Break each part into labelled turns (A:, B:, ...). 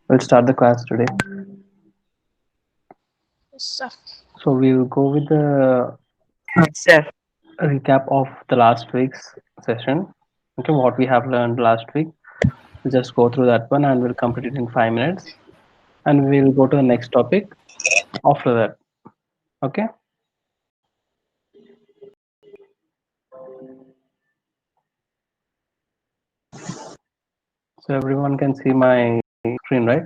A: We'll start the class today.
B: Yes, sir.
A: So we'll go with the
B: Sir.
A: recap of the last week's session. Okay, what we have learned last week. We'll just go through that one and we'll complete it in 5 minutes. And we'll go to the next topic after that. Okay. So everyone can see my screen, right?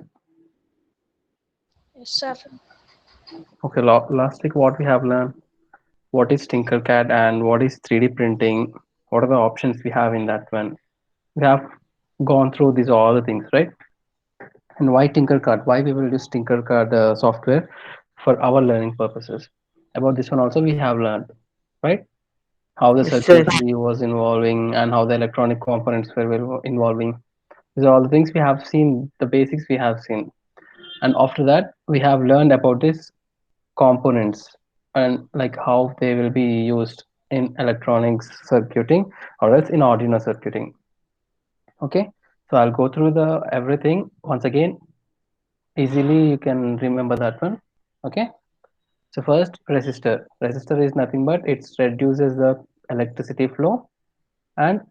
B: Yes, sir.
A: Okay. Last week, what we have learned, what is Tinkercad and what is 3D printing? What are the options we have in that one? We have gone through these all the things, right? And why Tinkercad? Why we will use Tinkercad software for our learning purposes? About this one also we have learned, right? How the
B: Yes, sir.
A: circuitry was involving and how the electronic components were involving. These are all the things we have seen, the basics we have seen. And after that, we have learned about this components and like how they will be used in electronics circuiting or else in Arduino circuiting. Okay, so I'll go through the everything once again. Easily you can remember that one. Okay, so first resistor is nothing but it reduces the electricity flow and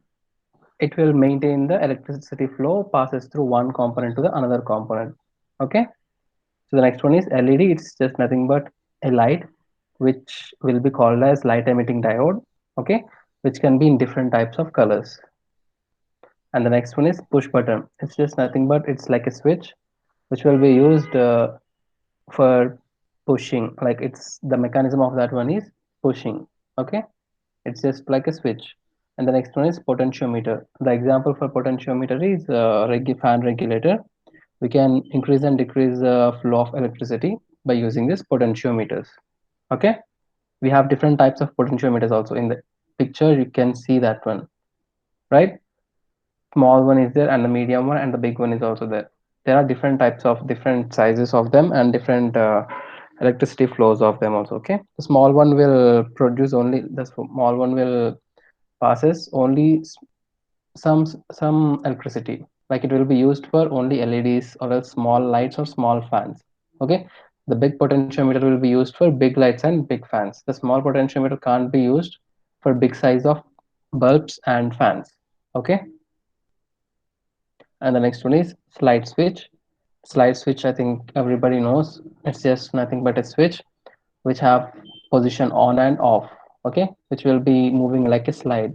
A: it will maintain the electricity flow passes through one component to the another component. Okay, so the next one is LED. It's just nothing but a light which will be called as light emitting diode. Okay, which can be in different types of colors. And the next one is push button. It's just nothing but it's like a switch which will be used for pushing, like it's the mechanism of that one is pushing. Okay, it's just like a switch. And the next one is potentiometer. The example for potentiometer is fan regulator. We can increase and decrease the flow of electricity by using this potentiometers. Okay, we have different types of potentiometers also in the picture. You can see that one, right? Small one is there and the medium one and the big one is also there. There are different types of different sizes of them and different electricity flows of them also. Okay, the small one will produce only, the small one will passes only some electricity, like it will be used for only LEDs or else small lights or small fans. Okay, the big potentiometer will be used for big lights and big fans. The small potentiometer can't be used for big size of bulbs and fans. Okay, and the next one is slide switch. Slide switch, I think everybody knows, it's just nothing but a switch which have position on and off. Okay, which will be moving like a slide.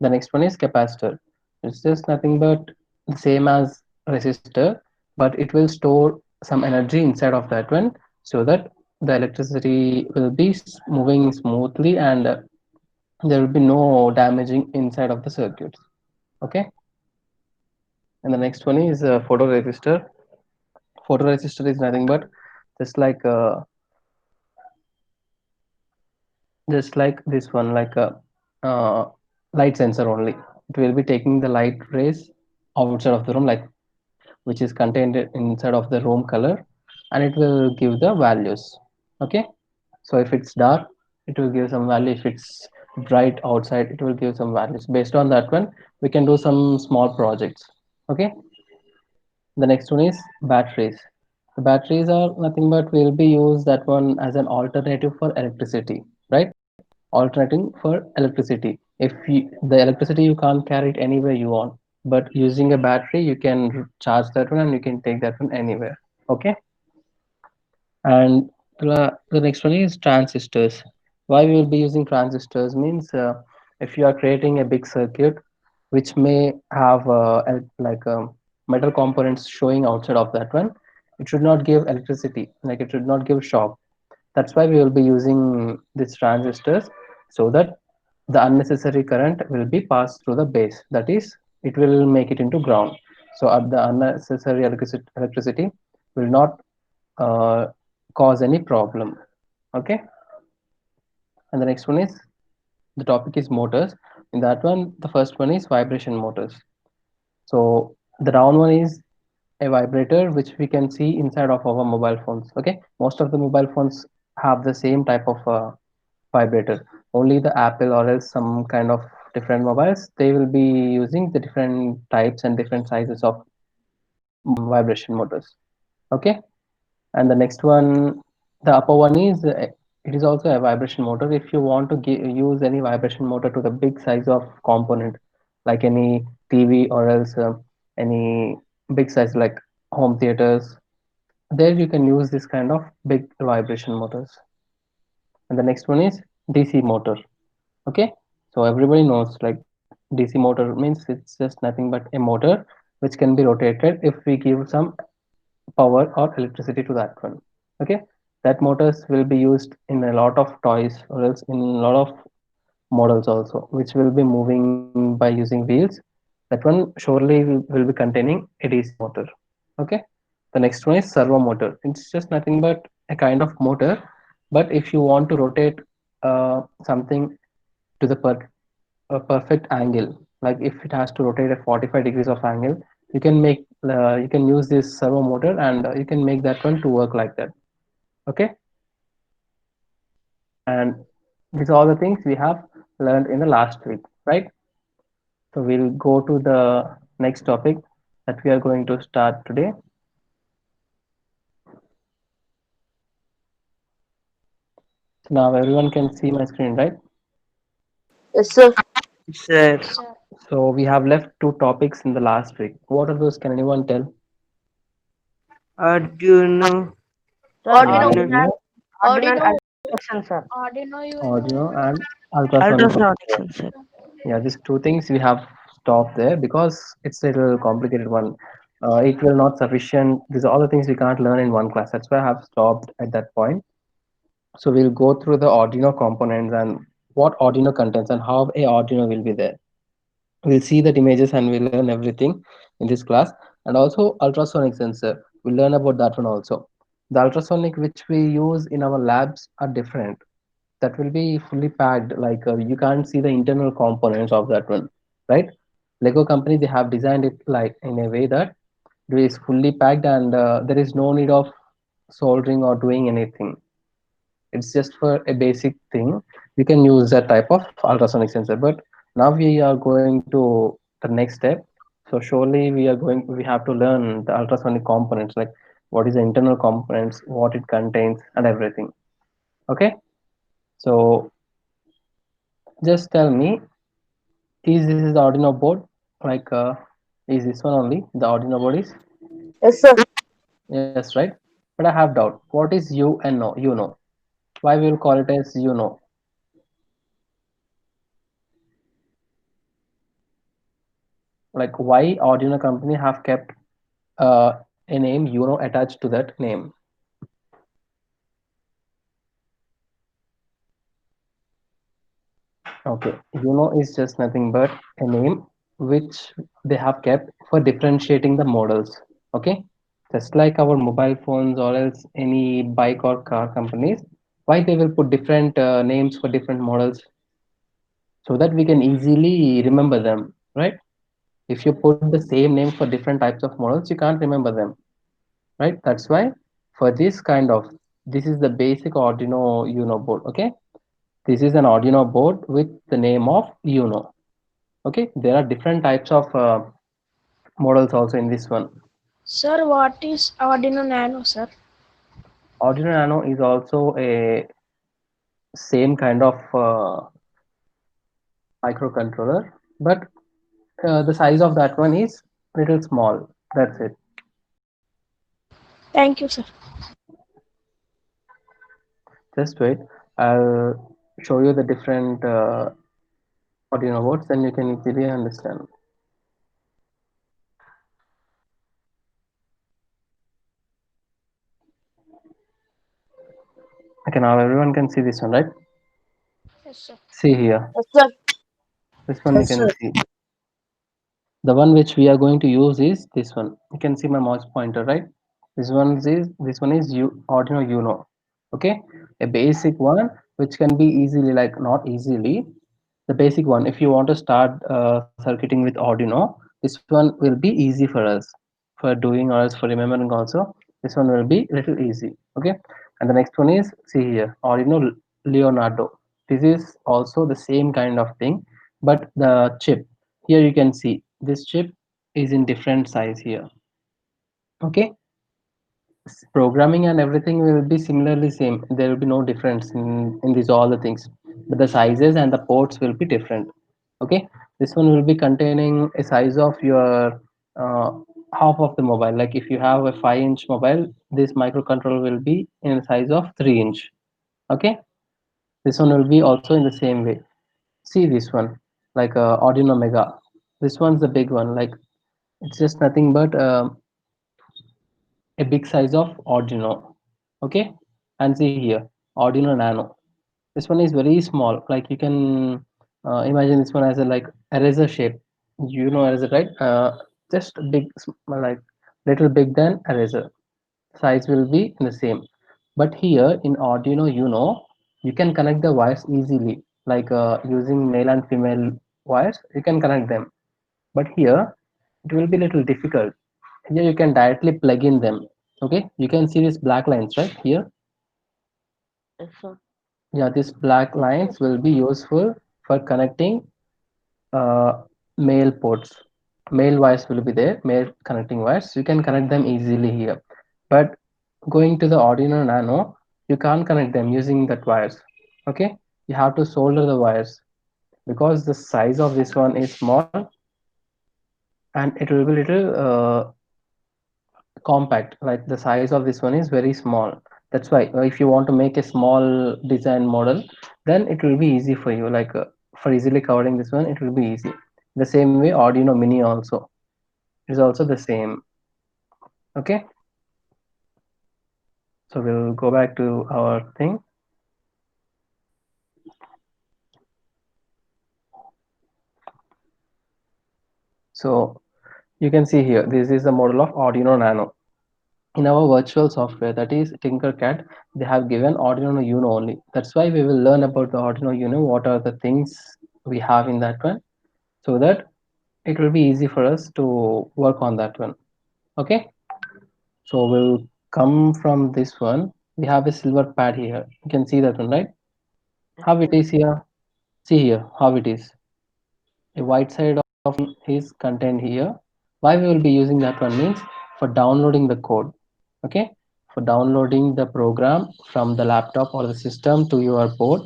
A: The next one is capacitor. It's just nothing but the same as resistor, but it will store some energy inside of that one so that the electricity will be moving smoothly and there will be no damaging inside of the circuits. Okay, and the next one is photoresistor. Photoresistor is nothing but just like uh, just like this one, like a light sensor only. It will be taking the light rays outside of the room, like which is contained inside of the room color, and it will give the values. Okay, so if it's dark, it will give some value. If it's bright outside, it will give some values. Based on that one, we can do some small projects. Okay, the next one is batteries. The batteries are nothing but we'll be use that one as an alternative for electricity, right? Alternating for electricity. If the electricity you can't carry it anywhere you want, but using a battery you can charge that one and you can take that one anywhere. Okay, and the next one is transistors. Why we will be using transistors means if you are creating a big circuit which may have metal components showing outside of that one, it should not give electricity, like it should not give shock. That's why we will be using these transistors so that the unnecessary current will be passed through the base. That is, it will make it into ground. So the unnecessary electricity will not uh, cause any problem. Okay. And the next one is the topic is motors. In that one, the first one is vibration motors. So the round one is a vibrator which we can see inside of our mobile phones. Okay, most of the mobile phones have the same type of vibrator. Only the Apple or else some kind of different mobiles, they will be using the different types and different sizes of vibration motors. Okay, and the next one, the upper one is it is also a vibration motor. If you want to use any vibration motor to the big size of component, like any TV or else any big size like home theaters, there you can use this kind of big vibration motors. And the next one is DC motor. Okay, so everybody knows like DC motor means it's just nothing but a motor which can be rotated if we give some power or electricity to that one. Okay, that motors will be used in a lot of toys or else in a lot of models also, which will be moving by using wheels. That one surely will be containing a DC motor. Okay, the next one is servo motor. It's just nothing but a kind of motor, but if you want to rotate something to the perfect angle, like if it has to rotate at 45 degrees of angle, you can use this servo motor and you can make that one to work like that. Okay, and these are all the things we have learned in the last week, right? So we'll go to the next topic that we are going to start today. So now everyone can see my screen, right?
B: Yes, sir.
C: Sir,
B: Yes, sir.
A: So we have left two topics in the last week. What are those? Can anyone tell?
C: Arduino,
B: Arduino,
C: Arduino,
B: we have
A: Arduino,
B: Arduino,
C: sensor,
B: Arduino UNO.
A: Arduino, and ultrasonic
C: ultrasonic
A: sensor.
C: sensor.
A: Yeah, these two things we have stopped there because it's a little complicated one. It will not sufficient. These are all the things we can't learn in one class. That's why I have stopped at that point. So we'll go through the Arduino components and what Arduino contains and how a Arduino will be there. We'll see that images and we'll learn everything in this class. And also ultrasonic sensor. We'll learn about that one also. The ultrasonic which we use in our labs are different. That will be fully packed, like you can't see the internal components of that one, right? Lego company, they have designed it like in a way that it is fully packed and there is no need of soldering or doing anything. It's just for a basic thing. You can use that type of ultrasonic sensor, but now we are going to the next step. So surely we have to learn the ultrasonic components, like what is the internal components, what it contains and everything. Okay, so just tell me, is this is the Arduino board? Like, is this one only the Arduino board is?
B: Yes, sir.
A: Yes, right? But I have doubt. What is UNO? UNO. Why we will call it as UNO? Like, why Arduino company have kept a name UNO attached to that name? Okay, UNO is just nothing but a name which they have kept for differentiating the models. Okay, just like our mobile phones or else any bike or car companies, why they will put different names for different models so that we can easily remember them, right? If you put the same name for different types of models, you can't remember them, right? That's why for this kind of, this is the basic Arduino UNO board. Okay, this is an Arduino board with the name of UNO. Okay, there are different types of models also in this one.
B: Sir, what is Arduino Nano, sir?
A: Arduino Nano is also a same kind of microcontroller, but the size of that one is little small. That's it.
B: Thank you, sir.
A: Just wait. I'll show you the different Arduino boards, then you can easily understand. Okay, now everyone can see this one, right?
B: Yes, sir.
A: See here.
B: Yes, sir.
A: This one you
B: Yes,
A: can
B: sir.
A: see. The one which we are going to use is this one. You can see my mouse pointer, right? This one is Arduino Uno. Okay, a basic one which can be easily, like not easily, the basic one. If you want to start circuiting with Arduino, this one will be easy for us for doing or else for remembering also. This one will be little easy. Okay, and the next one is, see here, Arduino Leonardo. This is also the same kind of thing, but the chip here you can see this chip is in different size here. Okay, programming and everything will be similarly same. There will be no difference in these all the things, but the sizes and the ports will be different. Okay, this one will be containing a size of your uh, half of the mobile. Like if you have a 5-inch mobile, this microcontroller will be in the size of 3-inch. Okay, this one will be also in the same way. See this one, like Arduino Mega. This one's the big one. Like it's just nothing but a big size of Arduino. Okay, and see here, Arduino Nano. This one is very small. Like you can imagine this one as a like eraser shape. You know eraser, right? Just big, like little big than eraser. Size will be in the same. But here in Arduino, you can connect the wires easily. Like using male and female wires, you can connect them. But here, it will be little difficult. Here you can directly plug in them. Okay, you can see these black lines right here.
C: Yes, sir.
A: Yeah, these black lines will be useful for connecting uh, male ports. Male wires will be there, male connecting wires. You can connect them easily here. But going to the Arduino Nano, you can't connect them using that wires. Okay, you have to solder the wires because the size of this one is small and it will be little compact. Like the size of this one is very small. That's why if you want to make a small design model, then it will be easy for you. Like for easily covering this one, it will be easy. The same way Arduino Mini also is also the same. Okay, so we'll go back to our thing. So you can see here, this is the model of Arduino Nano. In our virtual software, that is Tinkercad, they have given Arduino Uno only. That's why we will learn about the Arduino Uno, what are the things we have in that one, so that it will be easy for us to work on that one. Okay, so we'll come from this one. We have a silver pad here. You can see that one, right?
C: Yes,
A: How it
C: sir.
A: is here. See here how it is. A white side of is contained here. Why we will be using that one means for downloading the code. Okay, for downloading the program from the laptop or the system to your board,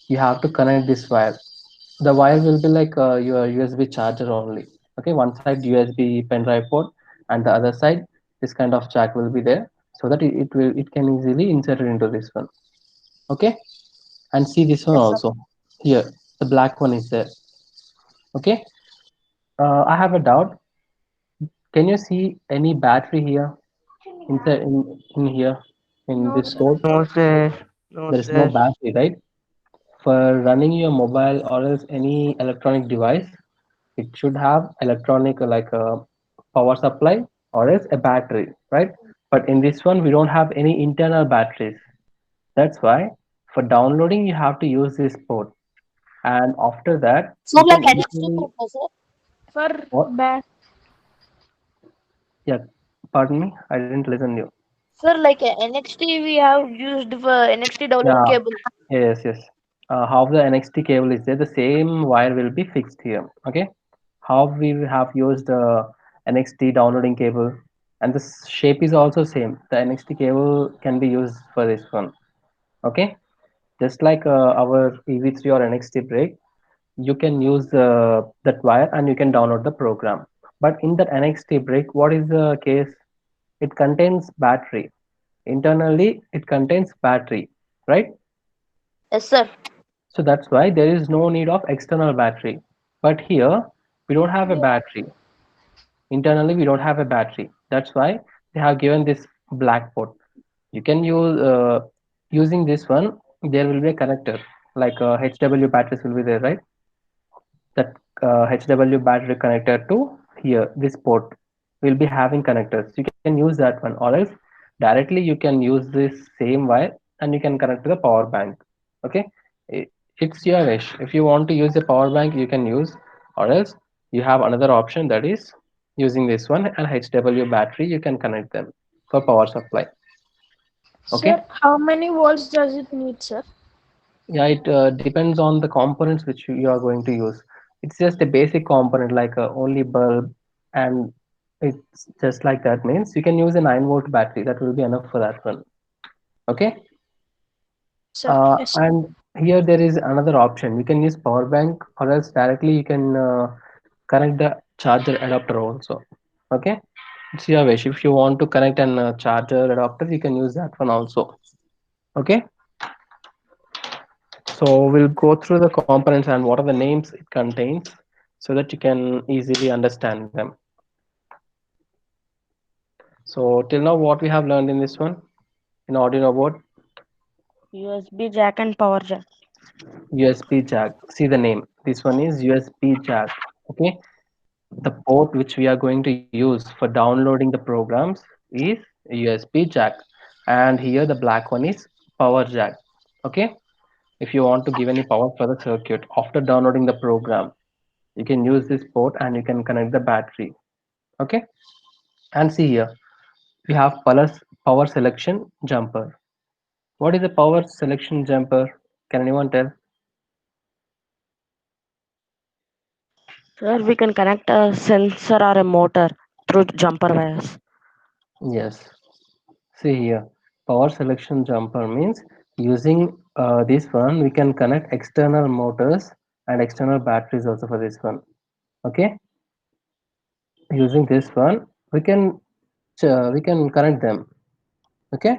A: you have to connect this wire. The wire will be like your USB charger only. Okay, one side USB pen drive port and the other side this kind of jack will be there, so that it can easily insert it into this one. Okay, and see this one
C: Yes, sir.
A: also. Here the black one is there. Okay, I have a doubt. Can you see any battery here inside in here in
B: No,
A: this
B: sir.
A: code?
C: No, sir. No,
A: There is no
C: sir.
A: battery, right? For running your mobile or else any electronic device, it should have electronic like a power supply or else a battery, right? But in this one, we don't have any internal batteries. That's why for downloading, you have to use this port. And after that,
D: Sir,
A: you can
D: like NXT
A: easily,
D: purpose, sir.
B: For
A: what?
B: back.
A: Yeah, pardon me, I didn't listen you.
D: Sir, like NXT we have used for NXT download
A: Yeah,
D: cable.
A: yes, yes. How the NXT cable is there, the same wire will be fixed here. Okay, how we have used NXT downloading cable, and the shape is also same. The NXT cable can be used for this one. Okay, just like our EV3 or NXT break, you can use that wire and you can download the program. But in that NXT break, what is the case? It contains battery. Internally, it contains battery, right?
D: Yes, sir.
A: So that's why there is no need of external battery. But here we don't have a battery. Internally we don't have a battery. That's why they have given this black port. You can use using this one. There will be a connector like HW batteries will be there, right? That HW battery connector to here this port will be having connectors. You can use that one, or else directly you can use this same wire and you can connect to the power bank. Okay, it's your wish. If you want to use the power bank, you can use, or else you have another option, that is using this one and HW battery. You can connect them for power supply. Okay.
B: Sir, how many volts does it need, sir?
A: Yeah, it depends on the components which you are going to use. It's just a basic component like only bulb and It's just like that means you can use a 9-volt battery. That will be enough for that one. Okay.
B: Sir, yes, sir.
A: And here there is another option. You can use power bank, or else directly you can connect the charger adapter also. Okay. It's your wish. If you want to connect an charger adapter, you can use that one also. Okay. So we'll go through the components and what are the names it contains so that you can easily understand them. So till now, what we have learned in this one in Arduino board,
C: USB jack and power jack.
A: USB jack. See the name. This one is USB jack. Okay. The port which we are going to use for downloading the programs is USB jack, and here the black one is power jack. Okay. If you want to give any power for the circuit after downloading the program, you can use this port and you can connect the battery. Okay. And see here we have power selection jumper. What is a power selection jumper? Can anyone tell?
C: Sir, we can connect a sensor or a motor through jumper wires.
A: Yes. See here, power selection jumper means using this one we can connect external motors and external batteries also for this one. Okay, using this one we can connect them. Okay,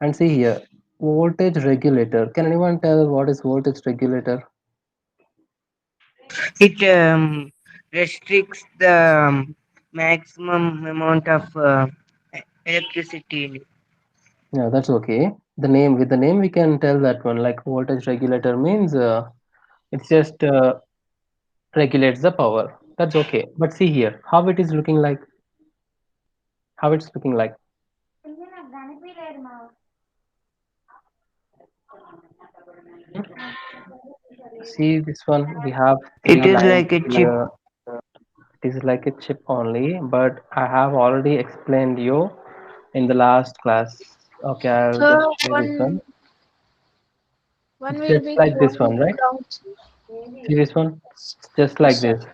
A: and see here, voltage regulator. Can anyone tell what is voltage regulator?
E: It restricts the maximum amount of electricity.
A: Yeah, that's okay. The name with the name we can tell that one like voltage regulator means it's just regulates the power. That's okay. But see here how it is looking like. How it's looking like. See this one, we have
E: It
A: three
E: is
A: lines
E: like a chip.
A: here. It is like a chip only, but I have already explained you in the last class. Okay, I'll
B: Sir,
A: just play this one.
B: one
A: It's
B: will
A: just
B: be
A: like this
B: going
A: one,
B: to
A: right?
B: ground.
A: See this one? It's just
B: Yes,
A: like
B: sir.
A: this,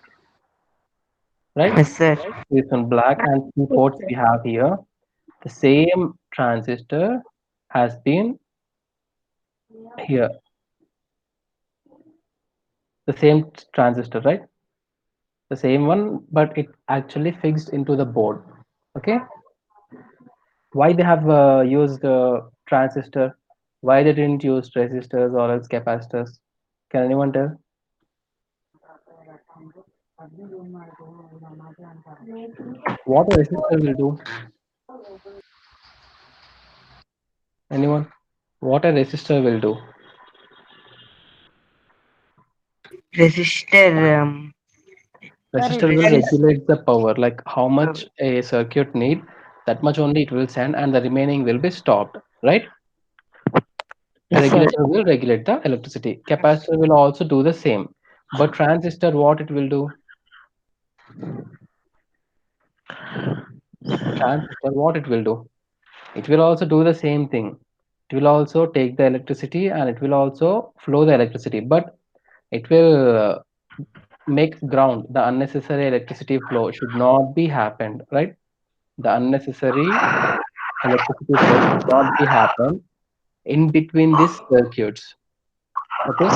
A: right?
E: Yes, sir.
A: This one black and two
B: Yes,
A: ports
B: sir.
A: we have here. The same transistor has been here. The same transistor, right? The same one, but it actually fixed into the board. Okay, why they have used transistor, why they didn't use resistors or else capacitors? Can anyone tell? What a resistor will do? Anyone? What a resistor will do?
E: Resistor.
C: Sir, it
A: Resistor will
E: Resist.
A: regulate the power, like how
E: uh,
A: much a circuit need, that much only it will send and the remaining will be stopped, right? A
C: yes, sir.
A: regulator will regulate the electricity. Capacitor will also do the same, but transistor, what it will do? Transistor, what it will do? It will also do the same thing. It will also take the electricity and it will also flow the electricity, but it will make ground. The unnecessary electricity flow should not be happened, right? The unnecessary electricity flow should not be happen in between these circuits. Okay,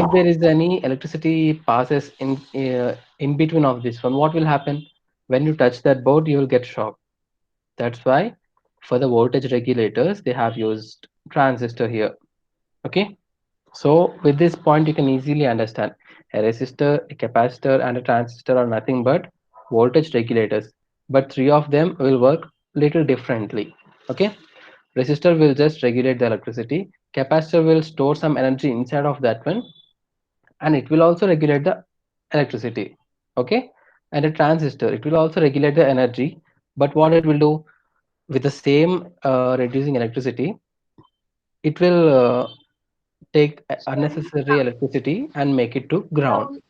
A: if there is any electricity passes in between of this one, what will happen? When you touch that board, you will get shocked. That's why for the voltage regulators, they have used transistor here. Okay. So with this point, you can easily understand a resistor, a capacitor, and a transistor are nothing but voltage regulators. But three of them will work little differently. Okay. Resistor will just regulate the electricity. Capacitor will store some energy inside of that one, and it will also regulate the electricity. Okay. And a transistor, it will also regulate the energy. But what it will do, with the same reducing electricity, it will take unnecessary electricity and make it to ground.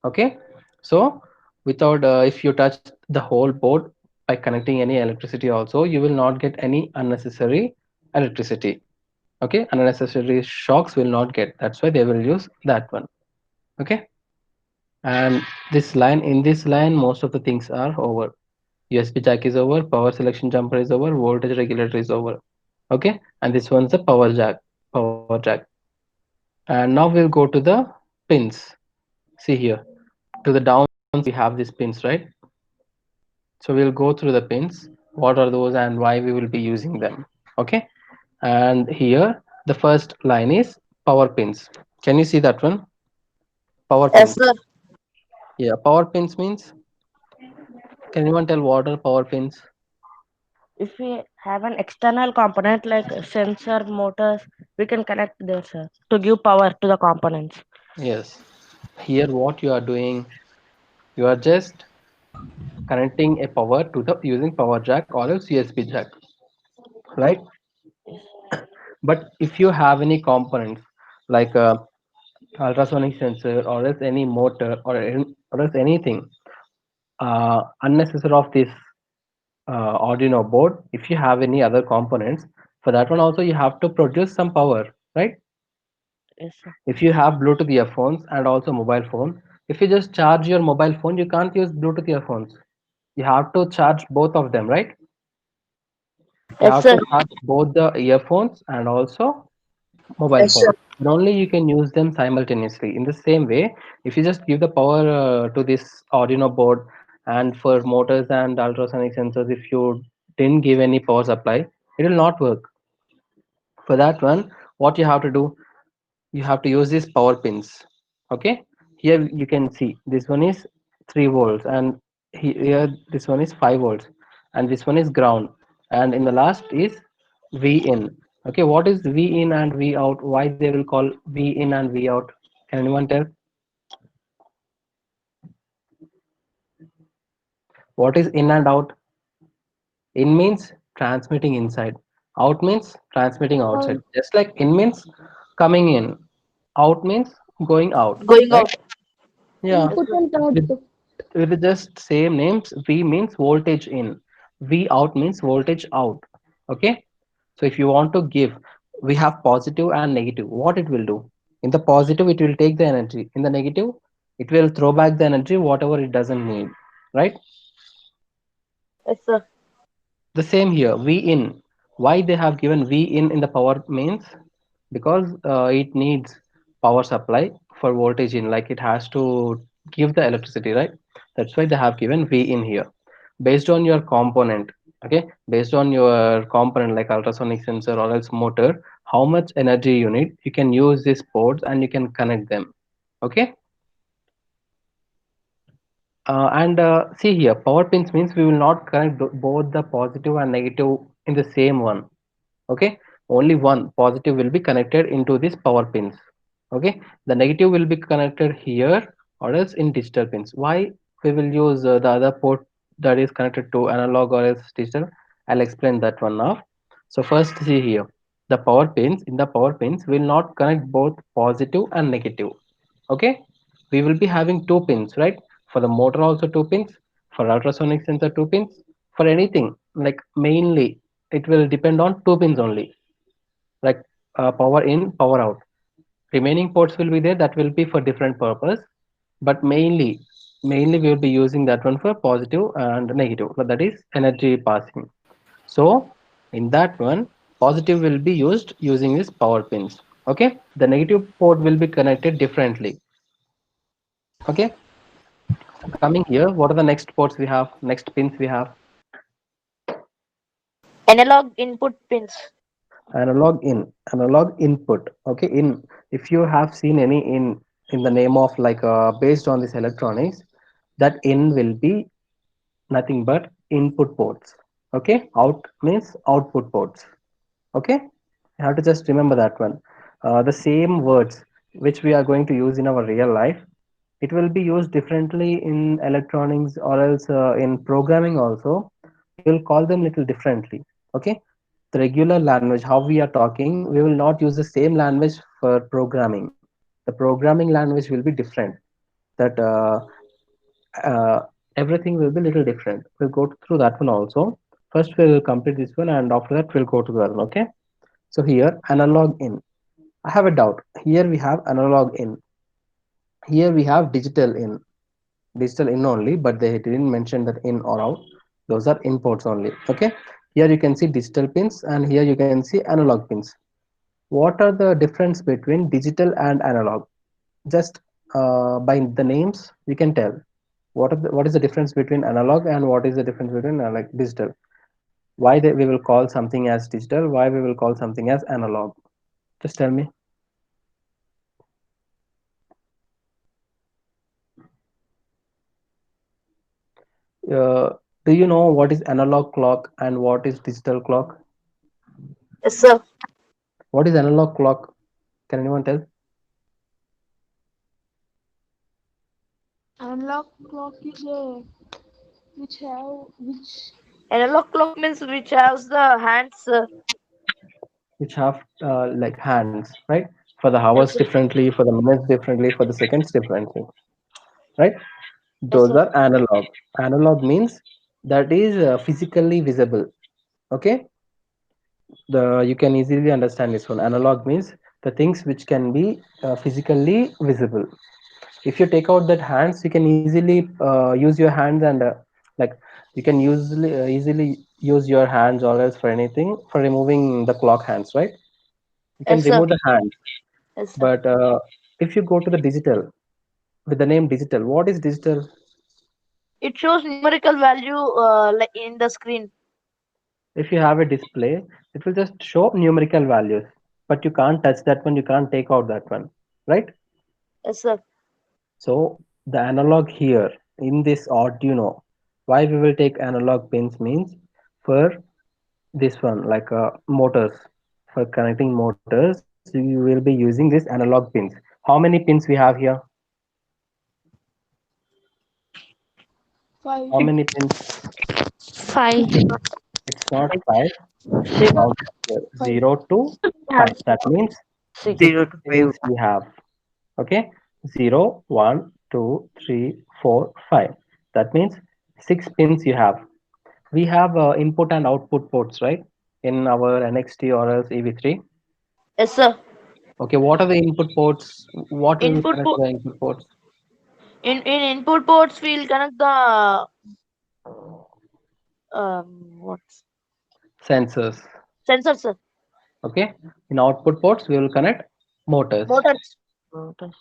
A: Okay, so without if you touch the whole board by connecting any electricity also, you will not get any unnecessary electricity. Okay, unnecessary shocks will not get. That's why they will use that one. Okay, and this line, in this line most of the things are over. USB jack is over, power selection jumper is over, voltage regulator is over. Okay, and this one's the power jack. And now we'll go to the pins. See here, to the down we have these pins, right? So we'll go through the pins, what are those and why we will be using them. Okay, and here the first line is power pins. Can you see that one? Power
D: Yes,
A: pins.
D: sir.
A: Yeah, power pins means, can anyone tell what are power pins?
C: If we have an external component like a sensor, motors, we can connect there, sir, to give power to the components.
A: Yes, here what you are doing, you are just connecting a power to the using power jack or else USB jack, right? But if you have any components like a ultrasonic sensor or else any motor or else anything unnecessary of this Arduino board, if you have any other components, for that one also you have to produce some power, right?
C: Yes, sir.
A: If you have Bluetooth earphones and also mobile phone, if you just charge your mobile phone, you can't use Bluetooth earphones. You have to charge both of them, right? You
D: Yes,
A: have
D: sir.
A: to charge both the earphones and also mobile
D: Yes,
A: phone.
D: sir.
A: And only you can use them simultaneously. In the same way, if you just give the power to this Arduino board, and for motors and ultrasonic sensors, if you didn't give any power supply, it will not work. For that one, what you have to do, you have to use these power pins. Okay, here you can see this one is 3 volts, and here this one is 5 volts, and this one is ground, and in the last is V in. Okay, what is V in and V out, why they will call V in and V out? Can anyone tell what is in and out? In means transmitting inside, out means transmitting outside.
B: Um,
A: Just like in means coming in, out means going out,
D: Going
A: right?
D: out.
A: Yeah,
C: Yes,
B: input
C: sir.
B: and
A: with
B: output.
A: with just same names. V means voltage in, V out means voltage out. Okay, so if you want to give, we have positive and negative. What it will do? In the positive, it will take the energy. In the negative, it will throw back the energy, whatever it doesn't need. Right?
D: Yes, sir.
A: The same here. V in. Why they have given V in the power means, because it needs power supply for voltage in. Like it has to give the electricity, right? That's why they have given V in here. Based on your component, okay, based on your component like ultrasonic sensor or else motor, how much energy you need, you can use these ports and you can connect them. Okay, and see here, power pins means we will not connect both the positive and negative in the same one. Okay, only one positive will be connected into these power pins. Okay, the negative will be connected here or else in digital pins. Why we will use the other port that is connected to analog or else digital? I'll explain that one now. So first, see here, the power pins, in the power pins will not connect both positive and negative. Okay, we will be having two pins, right? For the motor also two pins, for ultrasonic sensor two pins, for anything like mainly it will depend on two pins only, like power in, power out. Remaining ports will be there, that will be for different purpose, but mainly we will be using that one for positive and negative, but that is energy passing. So in that one, positive will be used using these power pins. Okay, the negative port will be connected differently. Okay, so coming here, what are the next ports we have, next pins we have?
D: Analog input pins.
A: Analog in, analog input. Okay, in, if you have seen any in the name of like based on this electronics, that in will be nothing but input ports. Okay, out means output ports. Okay, you have to just remember that one. The same words which we are going to use in our real life, it will be used differently in electronics or else in programming also. We will call them little differently. Okay, the regular language how we are talking, we will not use the same language for programming. The programming language will be different, that uh, everything will be little different. We'll go through that one also. First we'll complete this one and after that we'll go to the other one. Okay, so here analog in, I have a doubt, here we have analog in, here we have digital in, digital in only, but they didn't mention that in or out. Those are inputs only. Okay, here you can see digital pins and here you can see analog pins. What are the difference between digital and analog? Just by the names you can tell what is the difference between analog and what is the difference between like digital. Why we will call something as digital, why we will call something as analog? Just tell me. uh, do you know what is analog clock and what is digital clock?
D: Yes, sir.
A: What is analog clock? Can anyone tell?
B: Analog clock is a which
D: Analog clock means which has the hands, sir.
A: Which have like hands, right? For the hours
D: Yes, sir.
A: differently, for the minutes differently, for the seconds differently, right?
D: Yes,
A: Those
D: sir.
A: are analog. Analog means that is physically visible. Okay, the you can easily understand this one. Analog means the things which can be physically visible. If you take out that hands, you can easily use your hands and like you can easily use your hands or else for anything for removing the clock hands, right? You can
D: Yes, sir.
A: remove the hands.
D: Yes, sir.
A: But if you go to the digital, with the name digital, what is digital?
D: It shows numerical value like in the screen.
A: If you have a display, it will just show numerical values, but you can't touch that one, you can't take out that one, right?
D: Yes, sir.
A: So the analog here in this Arduino, why we will take analog pins means for this one like motors, for connecting motors you will be using this analog pins. How many pins we have here?
B: five
A: How many pins?
C: Five.
A: It's not five.
C: Six.
A: Count here.
B: five
A: 0 to 5. That means
C: Six.
A: 6
E: 0 to 5.
A: pins we have. Okay. 0, 1, 2, 3, 4, 5. That means 6 pins you have. We have input and output ports, right? In our NXT or else EV3.
D: Yes, sir.
A: Okay. What are the input ports? What we will
D: Input
A: connect
D: port
A: to the input ports?
D: in input ports we'll connect the what
A: Sensors.
D: sensor, sir.
A: Okay. In output ports, we will connect motors.
D: Motors.
C: Motors.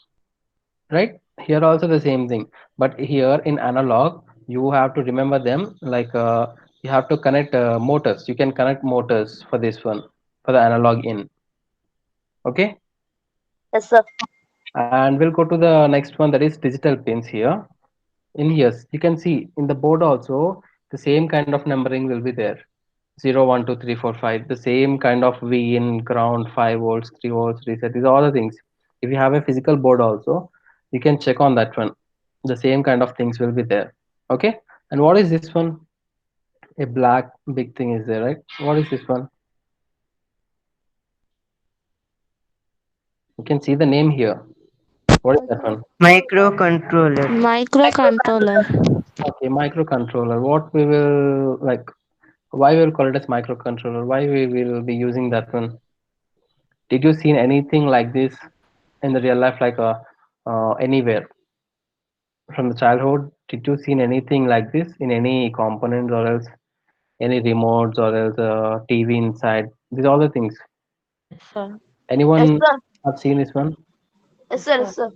A: Right, here also the same thing, but here in analog you have to remember them like you have to connect motors. You can connect motors for this one, for the analog in. Okay,
D: Yes, sir.
A: and we'll go to the next one, that is digital pins. Here in here you can see in the board also the same kind of numbering will be there. 0 1 2 3 4 5, the same kind of V in, ground, 5 volts, 3 volts, reset, these are all the things. If you have a physical board also, you can check on that one, the same kind of things will be there. Okay, and what is this one? A black big thing is there, right? What is this one? You can see the name here. What is that
B: micro
A: one?
E: Microcontroller.
C: Microcontroller.
A: Okay, microcontroller. What we will like, why we will call it as microcontroller, why we will be using that one? Did you see anything like this in the real life, like anywhere from the childhood? Did you seen anything like this in any components or else any remotes or else TV inside? These are all the things.
C: Yes, sir.
D: Yes,
A: Anyone
D: sir.
A: have seen this one?
D: Yes,
C: Yes,
D: sir.
C: sir.
D: Yes, sir.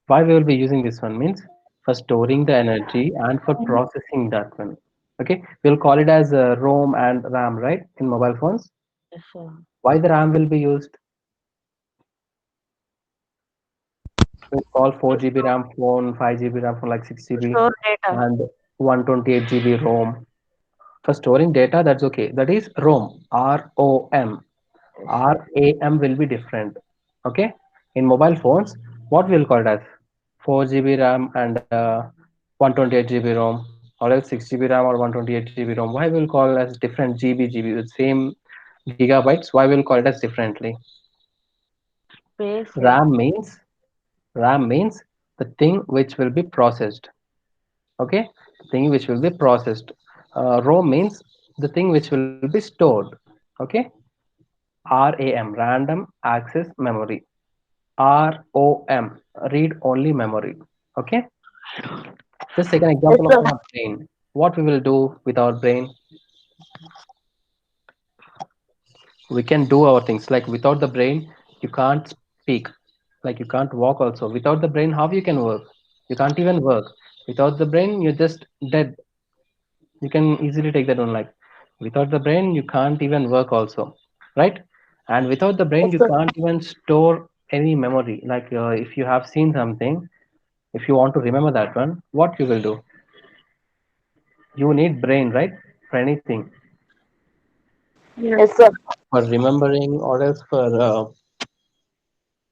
A: Why we will be using this one means for storing the energy and for processing that one. Okay, we'll call it as ROM and RAM, right? In mobile phones.
C: Yes, sir.
A: Why the RAM will be used? We call 4 GB RAM phone, 5 GB RAM phone, like six
C: To
A: GB,
C: store data.
A: and 128 GB ROM. For storing data, that's okay. That is ROM, ROM.
C: Yes, sir.
A: RAM will be different. Okay. In mobile phones, what we'll call it as 4 GB RAM and 128 GB ROM, or else 6 GB RAM or 128 GB ROM. Why we'll call as different GB, the same gigabytes? Why we'll call it as differently?
C: Space.
A: RAM means RAM means the thing which will be processed. Okay, the thing which will be processed. ROM means the thing which will be stored. Okay, RAM, random access memory. ROM, read only memory. Okay, just take an
D: Yes,
A: example of
D: sir.
A: a plane. What we will do with our brain? We can do our things. Like without the brain, you can't speak. Like you can't walk also. Without the brain, how you can work? You can't even work. Without the brain, you're just dead. You can easily take that one. Like without the brain, you can't even work also, right? And without the brain,
D: Yes,
A: you
D: sir.
A: can't even store any memory. Like if you have seen something, if you want to remember that one, what you will do? You need brain, right? For anything,
D: Yes, sir.
A: for remembering or else for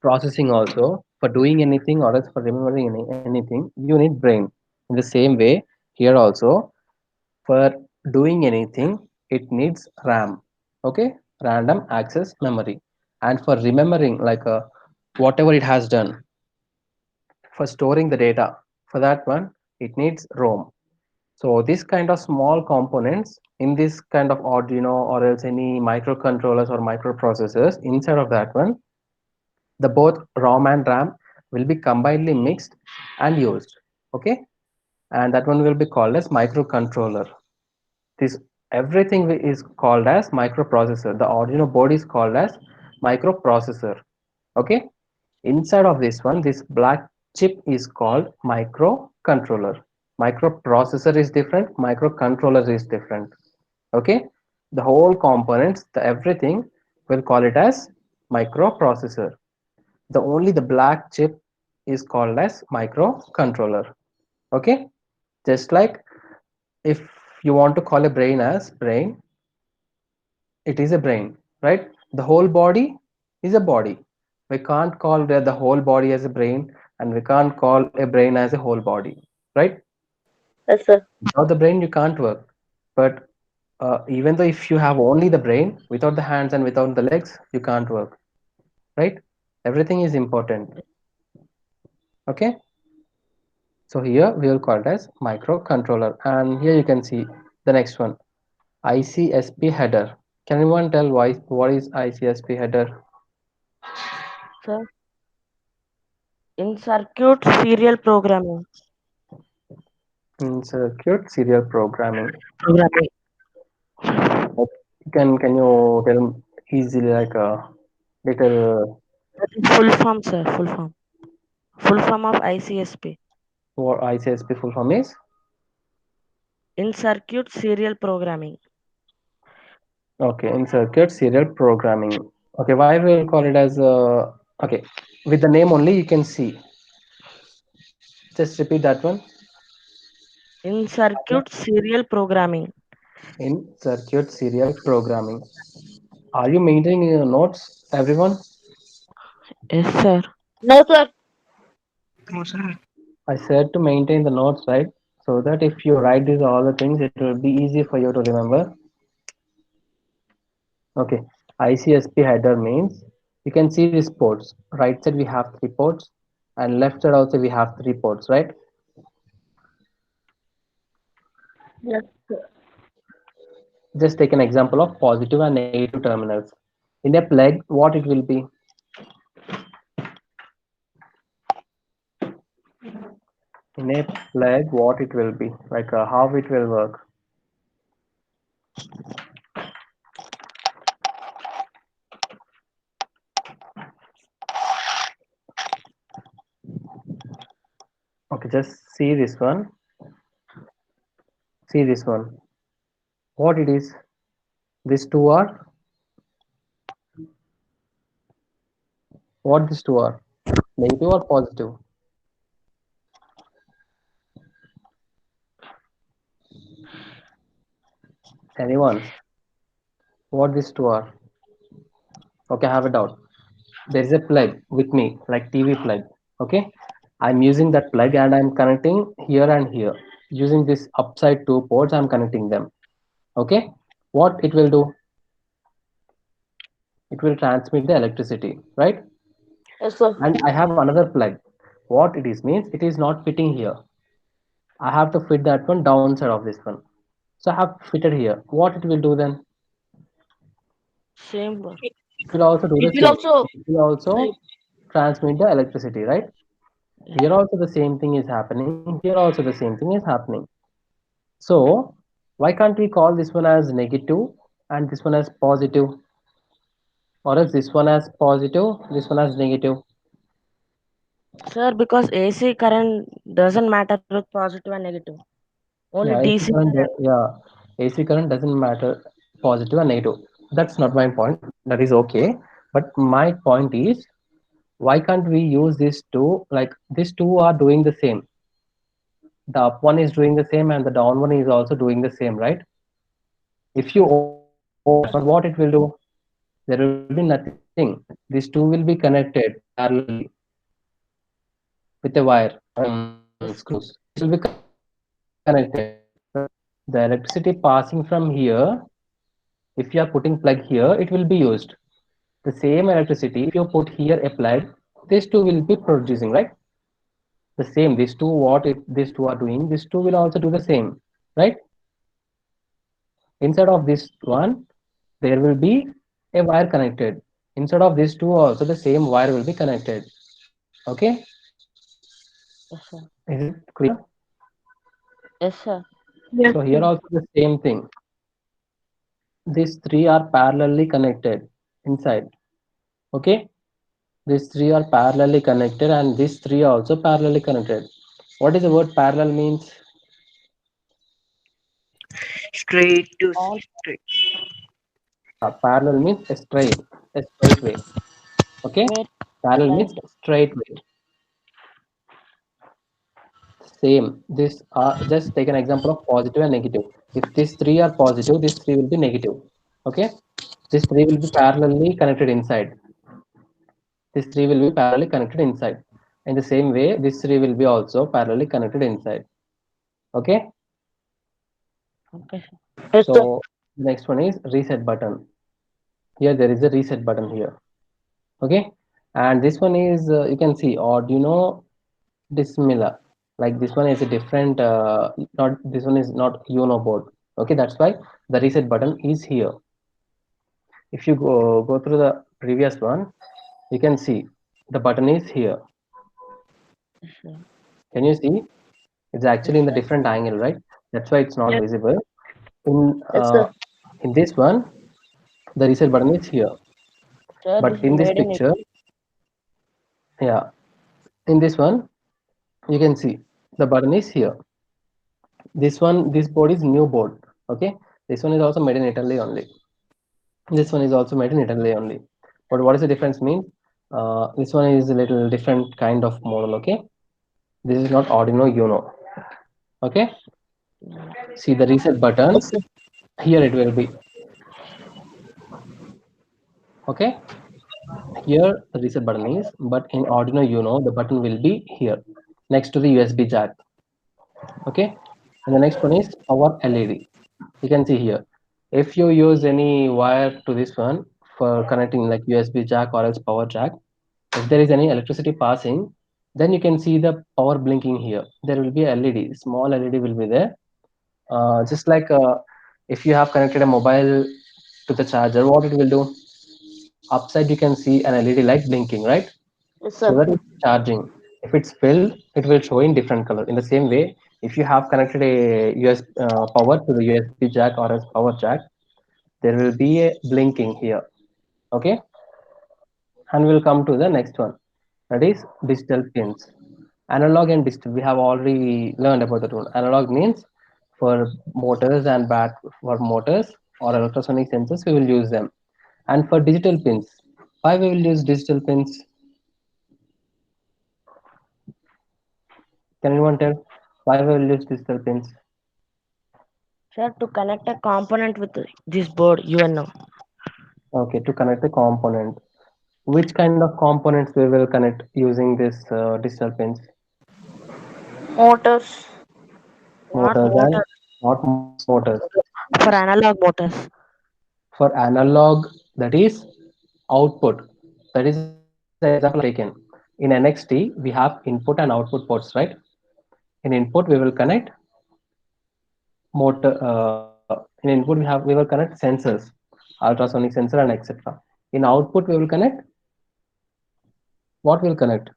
A: processing also, for doing anything or else for remembering anything, you need brain. In the same way, here also, for doing anything, it needs RAM. Okay, random access memory. And for remembering, like whatever it has done, for storing the data, for that one, it needs ROM. So this kind of small components in this kind of Arduino or else any microcontrollers or microprocessors inside of that one, the both ROM and RAM will be combinedly mixed and used. Okay, and that one will be called as microcontroller. This everything is called as microprocessor. The Arduino board is called as microprocessor. Okay, inside of this one, this black chip is called microcontroller. Microprocessor is different, microcontroller is different. Okay, the whole components, the everything, will call it as microprocessor. The only the black chip is called as microcontroller. Okay, just like if you want to call a brain as brain, it is a brain, right? The whole body is a body. We can't call the whole body as a brain, and we can't call a brain as a whole body, right?
D: Yes, sir.
A: Without the brain, you can't work. But even though if you have only the brain, without the hands and without the legs, you can't work, right? Everything is important. Okay, so here we will call it as microcontroller, and here you can see the next one, ICSP header. Can anyone tell why what is ICSP header?
C: Sir, in circuit serial programming.
A: In circuit serial programming.
C: Programming.
A: Like, can you tell easily like a little
C: That is full form, sir. Full form. Full form of ICSP.
A: what ICSP full form is?
C: In circuit serial programming.
A: Okay, in circuit serial programming. Okay, why we'll call it as okay, with the name only you can see. Just repeat that one.
C: In circuit serial programming.
A: In circuit serial programming. Are you maintaining your notes, everyone?
C: Yes, sir.
D: No, sir.
E: No, sir.
A: I said to maintain the notes, right? So that if you write these all the things, it will be easy for you to remember. Okay, ICSP header means you can see these ports. Right side we have three ports, and left side also we have three ports, right?
B: Yes, sir.
A: Just take an example of positive and negative terminals. In a plug, what it will be? In a plug, what it will be? Like how it will work? Okay, just see this one. See this one. What it is? These two are what these two are? Negative or positive? Anyone? What these two are? Okay, I have a doubt. There is a plug with me, like TV plug. Okay, I'm using that plug and I'm connecting here and here. Using this upside two ports, I'm connecting them. Okay, what it will do? It will transmit the electricity, right?
D: Yes, sir.
A: And I have another plug. What it is means it is not fitting here. I have to fit that one downside of this one. So I have fitted here. What it will do then?
C: Same work.
A: It will also do
D: It
A: the
D: will
A: same.
D: also.
A: It will also transmit the electricity, right?
C: Yes.
A: Here also the same thing is happening. Here also the same thing is happening. So why can't we call this one as negative and this one as positive, or else this one as positive, this one as negative?
C: Sir, because AC current doesn't matter with positive and negative. Only
A: Yeah,
C: DC current.
A: AC current doesn't matter positive and negative. That's not my point. That is okay. But my point is, why can't we use these two? Like these two are doing the same. The up one is doing the same, and the down one is also doing the same, right? If you open this one, what it will do? There will be nothing. These two will be connected parallelly with a wire or some screws. This will be connected. The electricity passing from here, if you are putting plug here, it will be used. The same electricity, if you put here a plug, these two will be producing, right? The same, these two, these two are doing, these two will also do the same, right? Inside of this one, there will be a wire connected. Inside of these two also, the same wire will be connected. Okay,
C: Yes, sir.
A: is it clear?
C: Yes, sir.
B: Yes,
A: So here
B: sir.
A: also the same thing. These three are parallelly connected inside. Okay, these three are parallelly connected, and these three are also parallelly connected. What is the word parallel means?
E: Straight to
C: All
E: straight.
A: Yeah, parallel means a straight way. Okay,
C: wait,
A: parallel
C: right.
A: means straight way. Same. This just take an example of positive and negative. If these three are positive, these three will be negative. Okay, these three will be parallelly connected inside. These three will be parallelly connected inside. In the same way, these three will be also parallelly connected inside. Okay,
C: Okay, sir.
D: Yes, sir.
A: so the next one is reset button. Here there is a reset button here. Okay, and this one is you can see Arduino dissimilar. Like this one is a different. Not this one is not Uno board. Okay, that's why the reset button is here. If you go through the previous one, you can see the button is here.
C: Yes, sir.
A: Can you see? It's
C: Yes,
A: actually in the
C: sir.
A: different angle, right? That's why it's not
B: Yes,
A: visible. In
D: Yes, sir.
A: in this one, the reset button is here.
C: Sir, this
A: But
C: is
A: in this
C: made in
A: picture,
C: Italy.
A: yeah, in this one, you can see the button is here. This one, this board is new board. Okay, this one is also made in Italy only. This one is also made in Italy only. But what is the difference mean? This one is a little different kind of model. Okay, this is not Arduino Uno. Okay, see the reset button
D: Yes, sir.
A: here. It will be okay. Here the reset button is, but in Arduino Uno the button will be here next to the USB jack. Okay, and the next one is power LED. You can see here. If you use any wire to this one for connecting like USB jack or else power jack, if there is any electricity passing, then you can see the power blinking here. There will be a LED, small LED will be there. Just like if you have connected a mobile to the charger, what it will do? Upside you can see an LED light blinking, right?
D: Yes,
A: So
D: sir.
A: that it's charging. If it's filled, it will show in different color. In the same way, if you have connected a US power to the USB jack or as power jack, there will be a blinking here. Okay, and we'll come to the next one. That is digital pins. Analog and digital. We have already learned about the tool. Analog means for motors and back for motors or ultrasonic sensors, we will use them. And for digital pins, why we will use digital pins? Can anyone tell why we will use digital pins?
C: Sir, to connect a component with this board, UNO.
A: Okay, to connect the component. Which kind of components we will connect using this digital pins?
D: Motors.
C: Not
A: Motors and
C: motor.
A: not motors.
C: For analog motors.
A: For analog, that is output. That is the example I have taken. In NXT, we have input and output ports, right? In input, we will connect motor. In input, we will connect sensors, ultrasonic sensor, and etc. In output, we will connect what will connect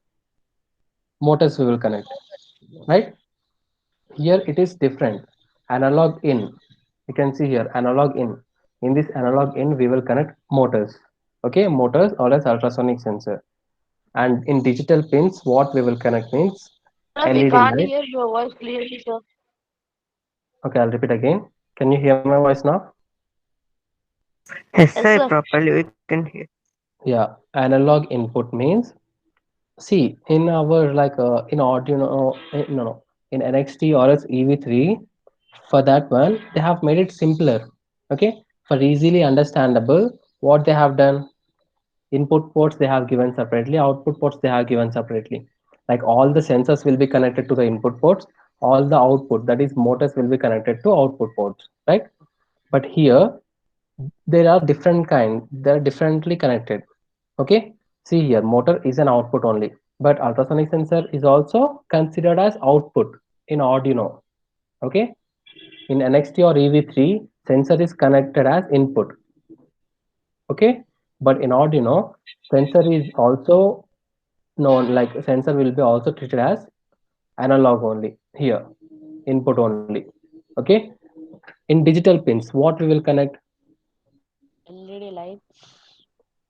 A: motors. We will connect, right? Here it is different. analog in. You can see here analog in this analog in we will connect motors, okay, motors or as ultrasonic sensor. And in digital pins what we will connect means
D: Sir, we
A: LED
D: can't
A: light.
D: hear your voice clearly, sir.
A: Okay, I'll repeat again. Can you hear my voice now?
E: Yes,
D: Yes,
E: sir.
D: sir.
E: Properly we can hear.
A: Yeah, analog input means, see, in our like in Arduino, no, no, in NXT or else EV3, for that one, they have made it simpler. Okay, for easily understandable, what they have done, input ports they have given separately, output ports they have given separately. Like all the sensors will be connected to the input ports, all the output, that is motors will be connected to output ports, right? But here, there are different kind, they're differently connected. Okay, see here, motor is an output only, but ultrasonic sensor is also considered as output in Arduino. Okay, in NXT or EV3, sensor is connected as input. Okay, but in Arduino, sensor is also known like sensor will be also treated as analog only here, input only. Okay, in digital pins, what we will connect?
C: LED lights,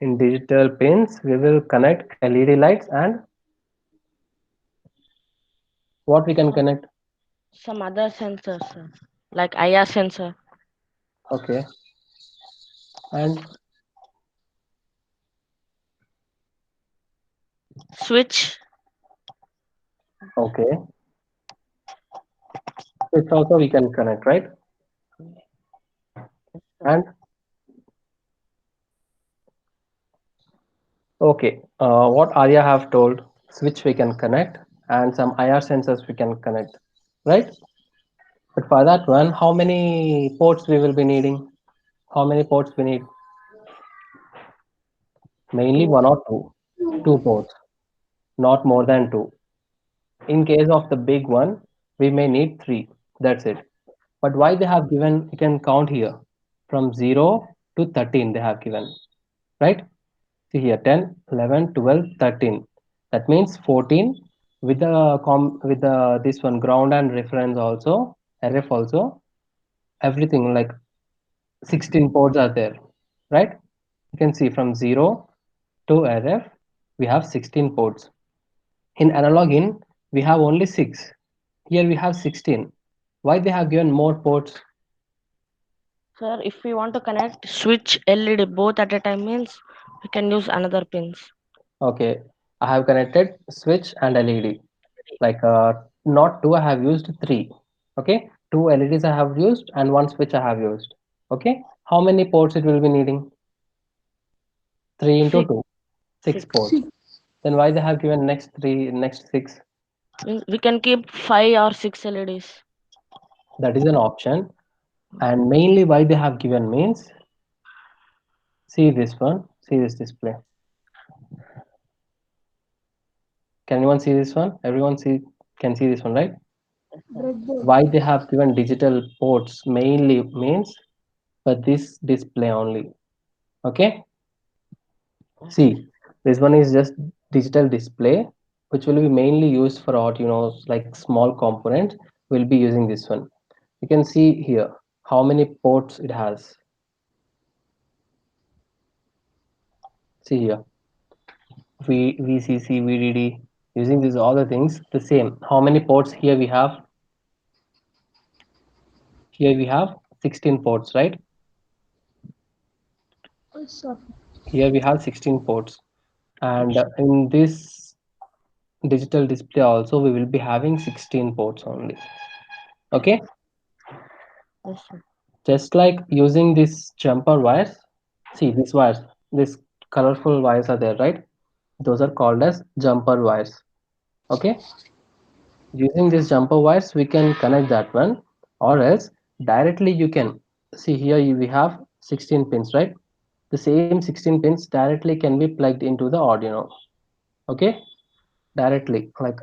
A: In digital pins, we will connect LED lights and what we can
C: some
A: connect?
C: some other sensors, sir, like IR sensor,
A: Okay, and
C: switch,
A: okay, it's also we can connect, right? And okay, what Arya have told, switch we can connect and some IR sensors we can connect, right? But for that one, how many ports we will be needing? How many ports we need? Mainly
C: two.
A: one or two, two ports, not more than two. In case of the big one, we may need three. That's it. But why they have given? You can count here from 0 to 13. They have given, right? See here 10, 11, 12, 13. That means 14 with the with the this one ground and reference also, RF also. Everything like 16 ports are there, right? You can see from 0 to RF we have 16 ports. In analog in we have only 6. Here we have 16. Why they have given more ports?
C: Sir, if we want to connect switch LED both at a time means we can use another pins.
A: Okay, I have connected switch and LED. Like not two, I have used three. Okay, two LEDs I have used and one switch I have used. Okay, how many ports it will be needing? Three into
C: Six,
A: two, six
C: six.
A: ports. Then why they have given next three, next six?
C: Means we can keep 5 or 6 LEDs.
A: That is an option. And mainly why they have given means, see this one, see this display. Can anyone see this one? Everyone can see this one, right?
B: Breadboard.
A: Why they have given digital ports mainly means for this display only. Okay, see, this one is just digital display which will be mainly used for Arduino, like small components. We'll be using this one. You can see here how many ports it has. See here, VCC, VDD, using these all the things the same. How many ports here we have? Here we have 16 ports, right?
B: Also,
A: Here we have 16 ports. And in this digital display also we will be having 16 ports only. Okay,
C: Yes, sir.
A: just like using this jumper wires. See these wires, these colorful wires are there, right? Those are called as jumper wires. Okay, using these jumper wires we can connect that one, or else directly you can see here we have 16 pins, right? The same 16 pins directly can be plugged into the Arduino. Okay, directly, like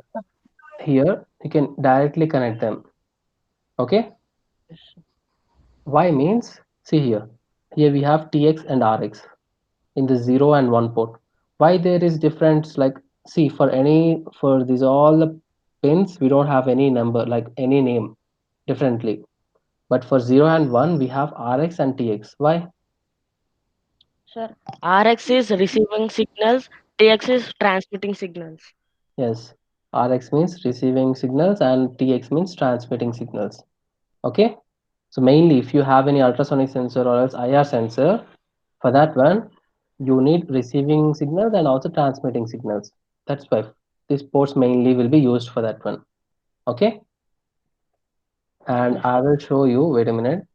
A: here you can directly connect them. Okay, why means, see here we have TX and RX in the 0 and 1 port. Why there is difference? Like, see, for these all the pins we don't have any number, like any name differently. But for 0 and 1, we have Rx and Tx. Why?
C: Sir, RX is receiving signals, TX is transmitting signals.
A: Yes, Rx means receiving signals and Tx means transmitting signals. Okay, so mainly if you have any ultrasonic sensor or else IR sensor, for that one, you need receiving signals and also transmitting signals. That's why these ports mainly will be used for that one. Okay, and
C: Yes,
A: I
C: sir.
A: will show you. Wait a minute.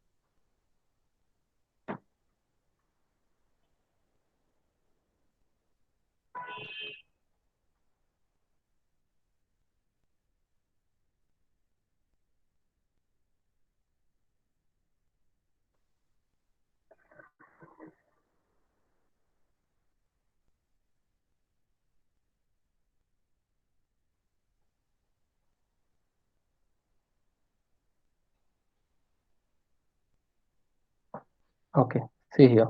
A: Okay, see here.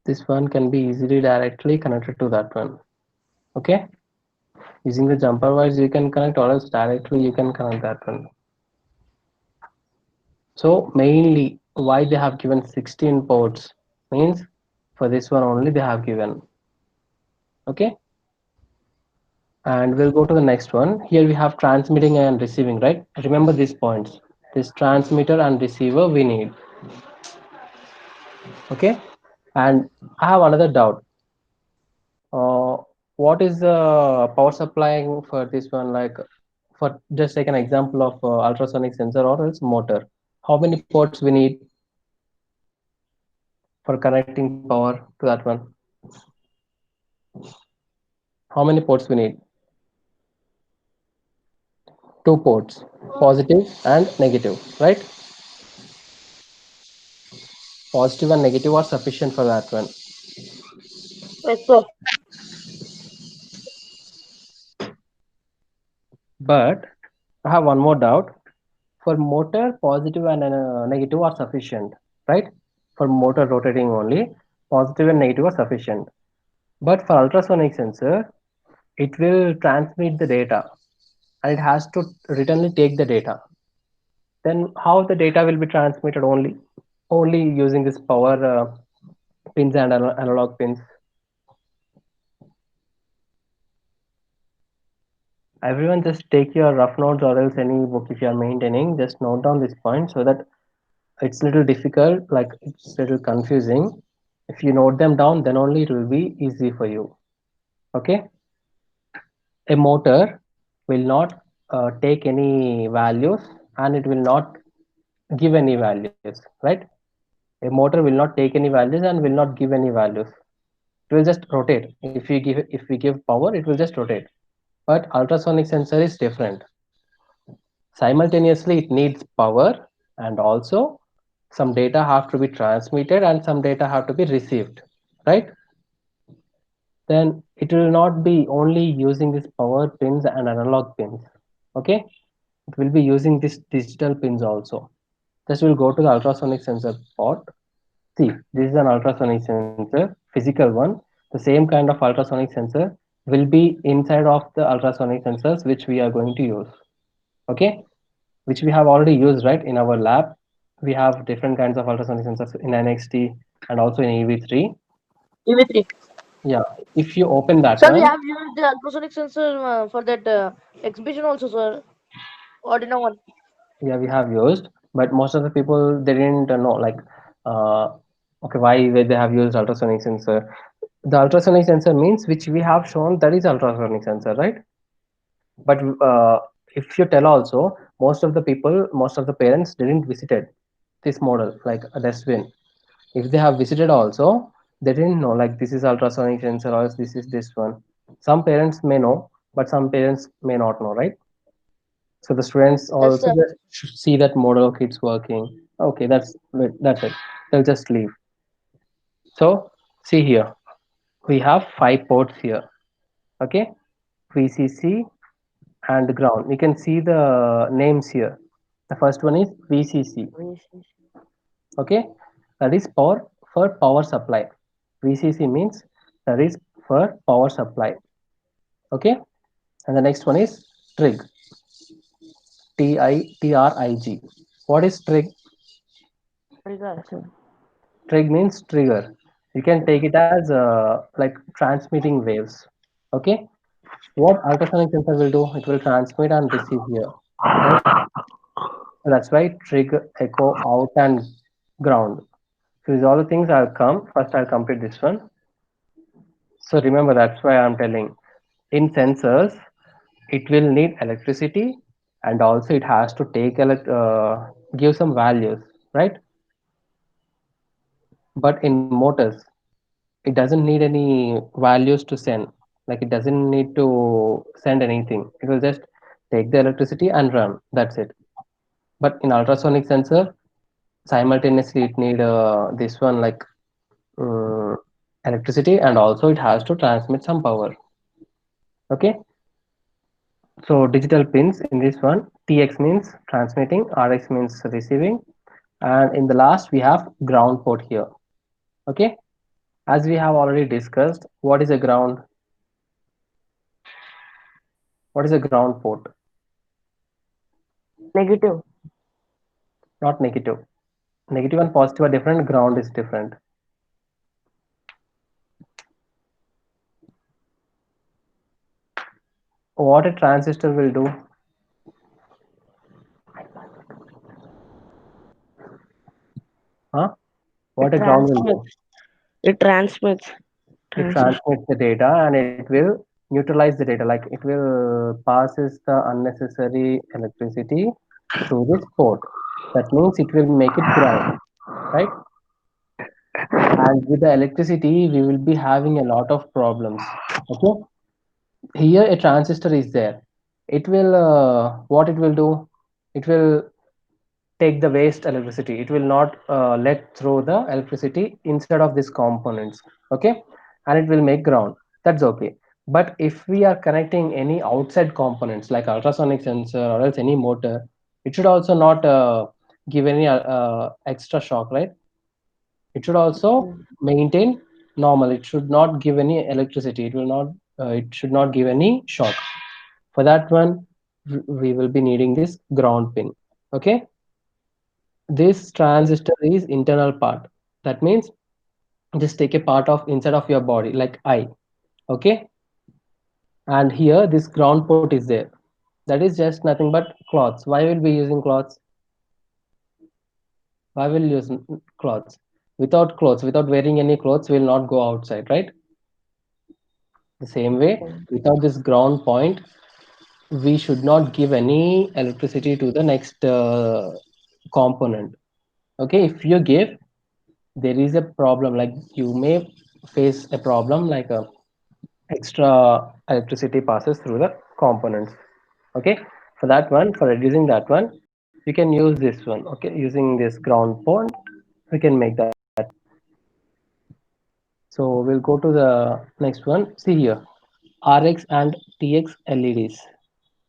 A: This one can be easily directly connected to that one. Okay, using the jumper wires you can connect, or else directly you can connect that one. So mainly why they have given 16 ports means for this one only they have given. Okay, and we'll go to the next one. Here we have transmitting and receiving, right? Remember these points. This transmitter and receiver we need. Okay, and I have another doubt. Uh, what is the power supplying for this one? Like, for just take an example of ultrasonic sensor or else motor. How many ports we need for connecting power to that one? How many ports we need? Two ports, positive and negative, right? Positive and negative are sufficient for that one.
D: Yes, sir.
A: But I have one more doubt. For motor, positive and negative are sufficient, right? For motor rotating only, positive and negative are sufficient. But for ultrasonic sensor, it will transmit the data and it has to returnly take the data. Then how the data will be transmitted? Only using this power pins and analog pins. Everyone just take your rough notes or else any book if you are maintaining, just note down this point so that it's little difficult, like it's little confusing. If you note them down, then only it will be easy for you. Okay, a motor will not take any values and it will not give any values, right? A motor will not take any values and will not give any values. It will just rotate. If we give power, it will just rotate. But ultrasonic sensor is different. Simultaneously it needs power, and also some data have to be transmitted and some data have to be received, right? Then it will not be only using this power pins and analog pins. Okay, it will be using this digital pins also. Just will go to the ultrasonic sensor port. See, this is an ultrasonic sensor, physical one. The same kind of ultrasonic sensor will be inside of the ultrasonic sensors which we are going to use. Okay, which we have already used, right? In our lab, we have different kinds of ultrasonic sensors in NXT and also in EV3.
D: EV3.
A: Yeah, if you open that
D: Sir, we
A: one,
D: have used the ultrasonic sensor for that exhibition also, sir. Ordinary one.
A: yeah, we have used, but most of the people they didn't know, like, uh, okay, why they have used ultrasonic sensor. The ultrasonic sensor means which we have shown, that is ultrasonic sensor, right? But if you tell also, most of the people, most of the parents didn't visited this model like a dustbin. If they have visited also, they didn't know like this is ultrasonic sensor or else this is this one. Some parents may know, but some parents may not know, right? So the students
D: Yes,
A: also
D: sir.
A: just should see that model, okay, it's working. Okay, that's it. They'll just leave. So see here, we have 5 ports here. Okay, VCC and ground. You can see the names here. The first one is VCC. Okay, that is power, for power supply. VCC means that is for power supply. Okay, and the next one is trig. TRIG. What is trig?
C: Trigger, sir.
A: Trig means trigger. You can take it as like transmitting waves. Okay. What ultrasonic sensor will do? It will transmit and receive here. Right? So that's why trig, echo, out, and ground. So these all the things I'll come. First, I'll complete this one. So remember, that's why I'm telling. In sensors, it will need electricity, and also it has to give some values, right? But in motors, it doesn't need any values to send. Like it doesn't need to send anything. It will just take the electricity and run. That's it. But in ultrasonic sensor, simultaneously it need this one like uh, electricity, and also it has to transmit some power. Okay. So digital pins in this one, TX means transmitting, RX means receiving, and in the last we have ground port here. Okay. As we have already discussed, what is a ground? What is a ground port?
C: Negative.
A: Not negative. Negative and positive are different. Ground is different. What a transistor will do? Huh? What
C: It
A: a ground will do?
C: transmits. It transmits.
A: It
C: Transmission.
A: transmits the data and it will neutralize the data. Like it will passes the unnecessary electricity through this port. That means it will make it ground, right? And with the electricity, we will be having a lot of problems. Okay. Here a transistor is there. It will what it will do? It will take the waste electricity. It will not let through the electricity instead of these components. Okay. And it will make ground. That's okay. But if we are connecting any outside components like ultrasonic sensor or else any motor, it should also not give any extra shock, right? It should also maintain normal. It should not give any electricity. It should not give any shock. For that one, we will be needing this ground pin. Okay. This transistor is internal part. That means just take a part of inside of your body like eye. Okay. And here this ground port is there. That is just nothing but cloths. Why will we using cloths? Why will use clothes? Without clothes, without wearing any clothes, we will not go outside, right? The same way, without this ground point, we should not give any electricity to the next component. Okay, if you give, there is a problem. Like you may face a problem like extra electricity passes through the components. Okay, for that one, for reducing that one, you can use this one. Okay, using this ground point, we can make that. So we'll go to the next one. See here, RX and TX LEDs,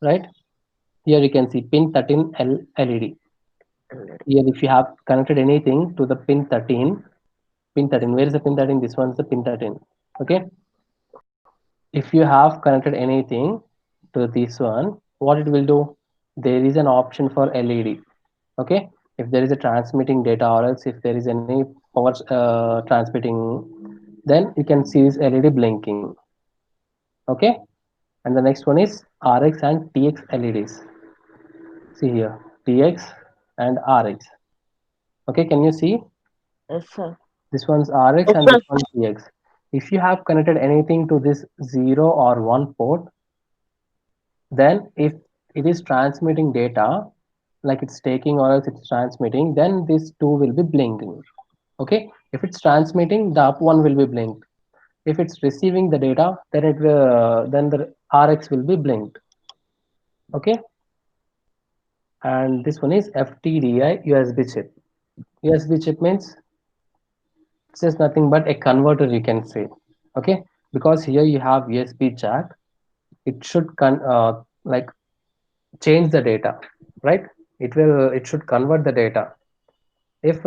A: right? Here you can see pin 13 LED. Here if you have connected anything to the pin 13, where is the pin 13? This one's the pin 13. Okay. If you have connected anything to this one, what it will do? There is an option for LED. Okay. If there is a transmitting data or else if there is any power transmitting, then you can see this LED blinking. Okay. And the next one is RX and TX LEDs. See here, TX and RX. Okay, can you see?
C: Yes, sir.
A: This one's RX
C: Yes,
A: and
C: sir.
A: this one TX. If you have connected anything to this 0 or 1 port, then if it is transmitting data, like it's taking or else it's transmitting, then this two will be blinking. Okay, if it's transmitting, the up one will be blinked. If it's receiving the data, then then the RX will be blinked. Okay, and this one is FTDI USB chip. USB chip means it's just nothing but a converter, you can say. Okay, because here you have USB jack, it should like change the data, right? It should convert the data. If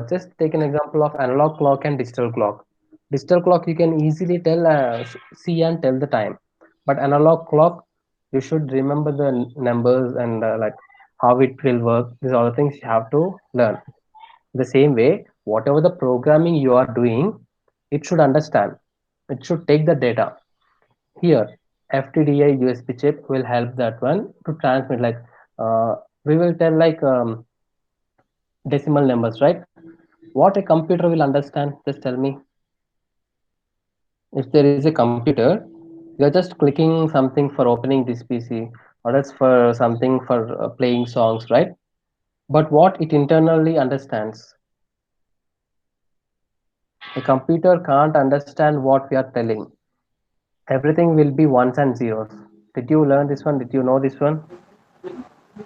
A: just take an example of analog clock and digital clock. Digital clock you can easily tell see and tell the time, but analog clock you should remember the numbers and like how it will work. These are the things you have to learn. The same way, whatever the programming you are doing, it should understand. It should take the data. Here, FTDI USB chip will help that one to transmit. Like we will tell like decimal numbers, right? What a computer will understand? Just tell me. If there is a computer, you're just clicking something for opening this PC, or else for something for playing songs, right? But what it internally understands, a computer can't understand what we are telling. Everything will be ones and zeros. Did you learn this one? Did you know this one?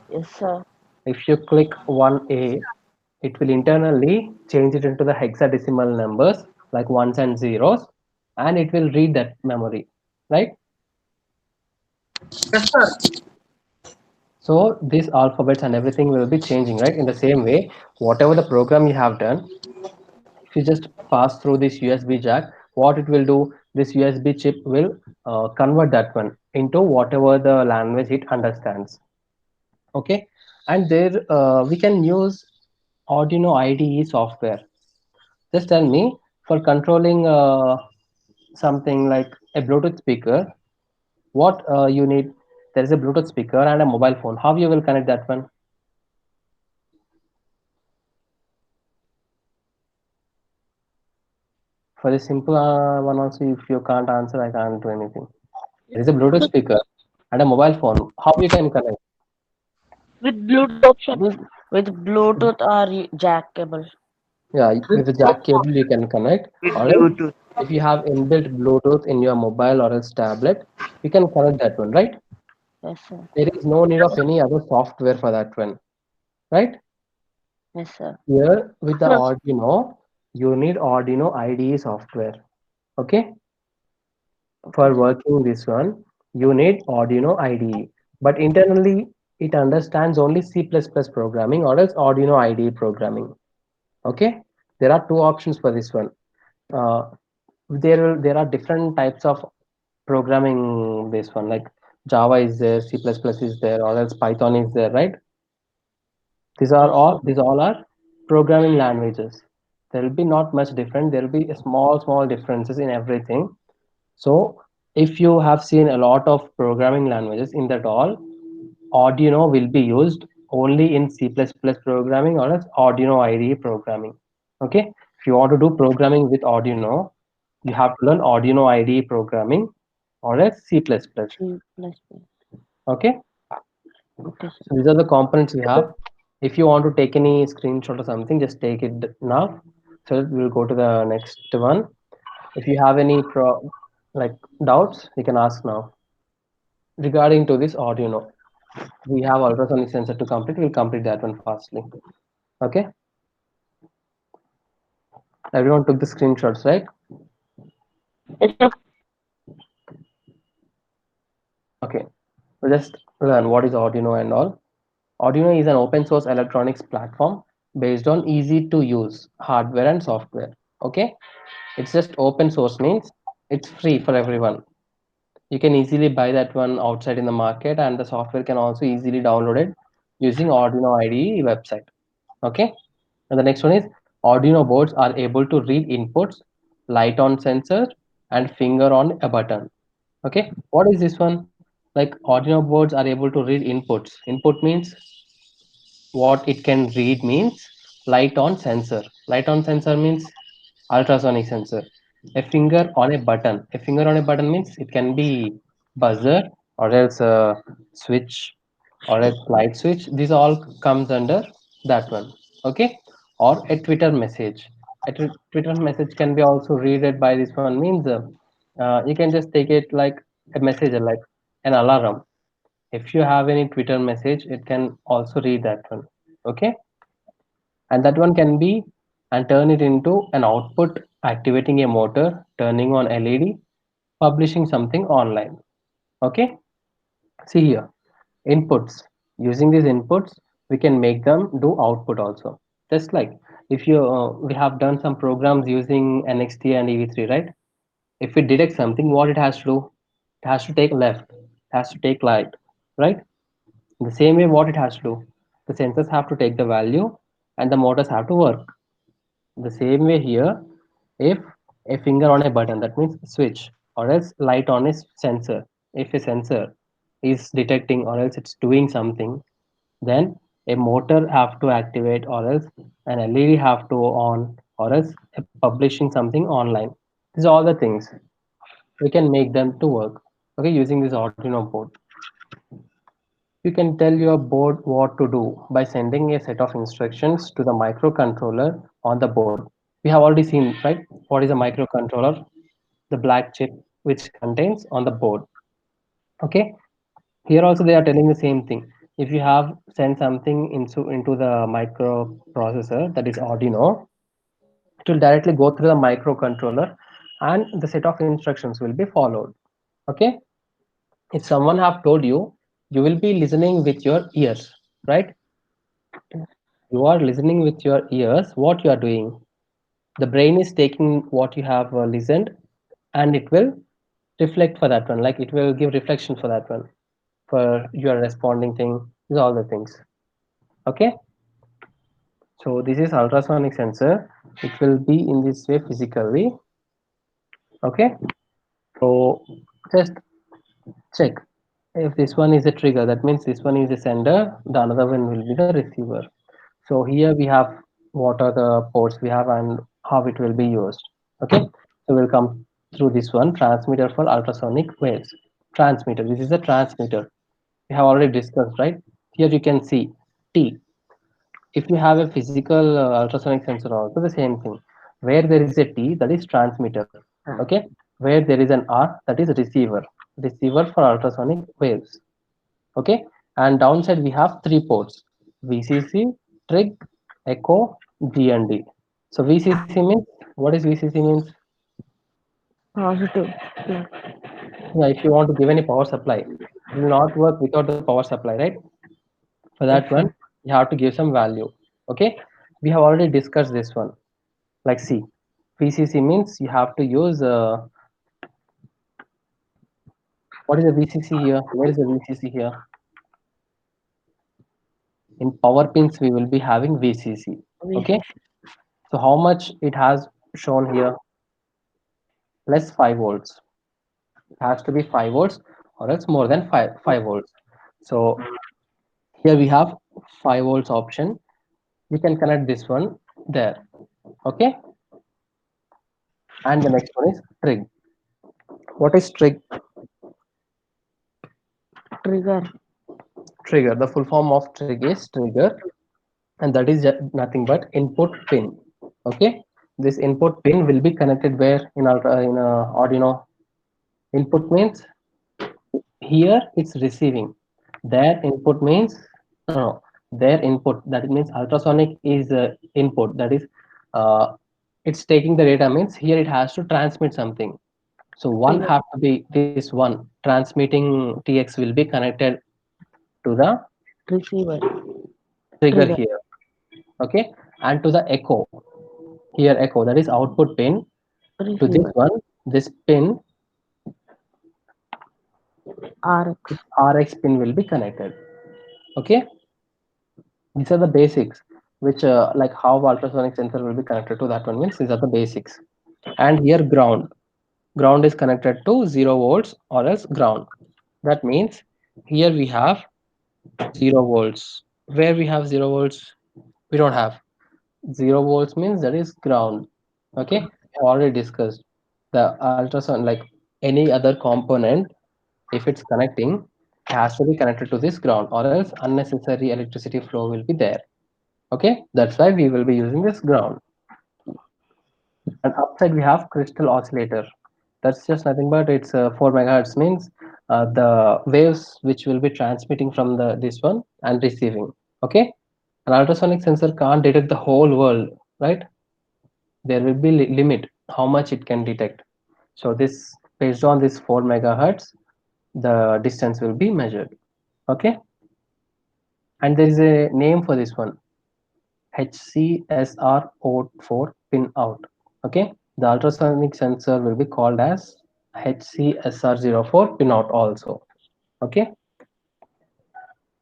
C: Yes, sir.
A: If you click 1A, it will internally change it into the hexadecimal numbers like ones and zeros, and it will read that memory, right?
E: Yes, sir.
A: So these alphabets and everything will be changing, right? In the same way, whatever the program you have done, if you just pass through this USB jack, what it will do, this USB chip will convert that one into whatever the language it understands. Okay, and there we can use Arduino IDE software. Just tell me, for controlling something like a Bluetooth speaker, what you need. There is a Bluetooth speaker and a mobile phone. How you will connect that one? For the simple one also, if you can't answer, I can't do anything. There is a Bluetooth speaker and a mobile phone. How you can connect?
C: With Bluetooth option.
A: With-
C: With Bluetooth or jack cable.
A: Yeah, with the jack cable you can connect.
E: With
A: Or else,
E: Bluetooth.
A: if you have inbuilt Bluetooth in your mobile or else tablet, you can connect that one, right?
C: Yes, sir.
A: There is no need of any other software for that one, right?
C: Yes, sir.
A: Here with the
B: Yes.
A: Arduino, you need Arduino IDE software. Okay,
C: Okay,
A: for
C: sir.
A: working this one, you need Arduino IDE. But internally, it understands only C++ programming or else Arduino IDE programming. Okay, there are two options for this one. Uh, there are different types of programming. This one like Java is there, C++ is there, or else Python is there, right?
C: Yes, sir.
A: These all are programming languages. There will be not much different. There will be small differences in everything. So if you have seen a lot of programming languages in that all, Arduino will be used only in C++ programming or else Arduino IDE programming. Okay, if you want to do programming with Arduino, you have to learn Arduino IDE programming or else C++.
C: C plus plus.
A: Okay,
C: Okay, sir.
A: so these are the components we have. If you want to take any screenshot or something, just take it now. So we'll go to the next one. If you have any like doubts, you can ask now regarding to this Arduino. We have ultrasonic sensor to complete. We'll complete that one fastly. Okay, everyone took the screenshots, right?
C: Yes, sir.
A: Okay, we'll just learn what is Arduino and all. Arduino is an open source electronics platform based on easy to use hardware and software. Okay, it's just open source means it's free for everyone. You can easily buy that one outside in the market, and the software can also easily download it using Arduino IDE website. Okay, and the next one is Arduino boards are able to read inputs, light on sensor, and finger on a button. Okay, what is this one? Like Arduino boards are able to read inputs. Input means what it can read means light on sensor. Light on sensor means ultrasonic sensor. A finger on a button. A finger on a button means it can be buzzer or else a switch or a light switch. This all comes under that one. Okay, or a Twitter message. A Twitter message can be also read it by this one means you can just take it like a message like an alarm. If you have any Twitter message, it can also read that one. Okay, and that one can be and turn it into an output, activating a motor, turning on LED, publishing something online. Okay, see here inputs. Using these inputs, we can make them do output also. Just like if you we have done some programs using NXT and EV3, right? If it detects something, what it has to do? It has to take left, it has to take right, right? In the same way, what it has to do? The sensors have to take the value and the motors have to work. The same way here, if a finger on a button, that means switch, or else light on a sensor. If a sensor is detecting or else it's doing something, then a motor have to activate or else an LED have to on or else a publishing something online. These are all the things we can make them to work. Okay, using this Arduino board. You can tell your board what to do by sending a set of instructions to the microcontroller on the board. We have already seen, right? What is a microcontroller? The black chip which contains on the board. Okay. Here also they are telling the same thing. If you have sent something into the microprocessor, that is Arduino, it will directly go through the microcontroller and the set of instructions will be followed. Okay. If someone have told you, you will be listening with your ears, right? You are listening with your ears what you are doing. The brain is taking what you have listened and it will reflect for that one, like it will give reflection for that one, for your responding thing. These are all the things. Okay, so this is ultrasonic sensor. It will be in this way physically. Okay, so just check if this one is a trigger, that means this one is a sender, the another one will be the receiver. So here we have what are the ports we have and how it will be used. Okay, so we'll come through this one, transmitter for ultrasonic waves. Transmitter, this is a transmitter. We have already discussed, right? Here you can see T. If you have a physical ultrasonic sensor, also the same thing. Where there is a T, that is transmitter. Okay, where there is an R, that is receiver. Receiver for ultrasonic waves. Okay, and downside we have three ports: VCC, trig, echo, G and D. So VCC means, what is VCC means?
C: Positive.
A: Yeah, if you want to give any power supply, it will not work without the power supply, right? For that
C: Yes,
A: one,
C: sir.
A: you have to give some value. Okay, we have already discussed this one. Like C, VCC means you have to use what is the VCC here? Where is the VCC here? In power pins, we will be having VCC. Okay,
C: VCC.
A: so how much it has shown here? Plus 5 volts. It has to be 5 volts or else more than 5 volts. So here we have 5 volts option. You can connect this one there. Okay, and the next one is trig. What is trig?
C: Trigger.
A: Trigger, the full form of trig is trigger, and that is nothing but input pin. Okay, this input pin will be connected where in our Arduino. Input means here it's receiving, their input means, no, their input, that means ultrasonic is input, that is uh, it's taking the data, means here it has to transmit something. So one
C: Trigger.
A: have to be this one transmitting TX will be connected to the
C: Receiver.
A: trigger
C: Trigger.
A: here. Okay, and to the echo, here echo, that is output pin. To this
C: Receiver.
A: one, this pin,
C: RX.
A: RX pin will be connected. Okay, these are the basics, which like how ultrasonic sensor will be connected to that one, means these are the basics. And here ground is connected to 0 volts or else ground. That means here we have 0 volts. Where we have 0 volts, we don't have. 0 volts means that is ground. Okay, we already discussed the ultrasound, like any other component, if it's connecting, it has to be connected to this ground or else unnecessary electricity flow will be there. Okay, that's why we will be using this ground. And upside we have crystal oscillator. That's just nothing but it's 4 megahertz, means the waves which will be transmitting from the this one and receiving. Okay, an ultrasonic sensor can't detect the whole world, right? There will be limit how much it can detect. So this, based on this 4 megahertz, the distance will be measured. Okay, and there is a name for this one, HCSR04 pin out. Okay, the ultrasonic sensor will be called as HCSR04 pin out also. Okay,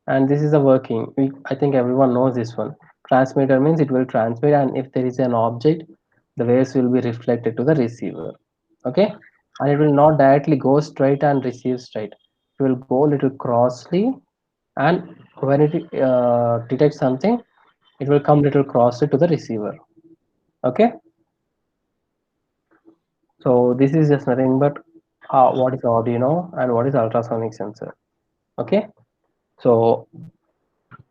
A: and this is the working. I think everyone knows this one. Transmitter means it will transmit, and if there is an object, the waves will be reflected to the receiver. Okay, and it will not directly go straight and receive straight. It will go little crossly, and when it detects something, it will come little crossly to the receiver. Okay, so this is just nothing but what is Arduino and what is ultrasonic sensor. Okay, so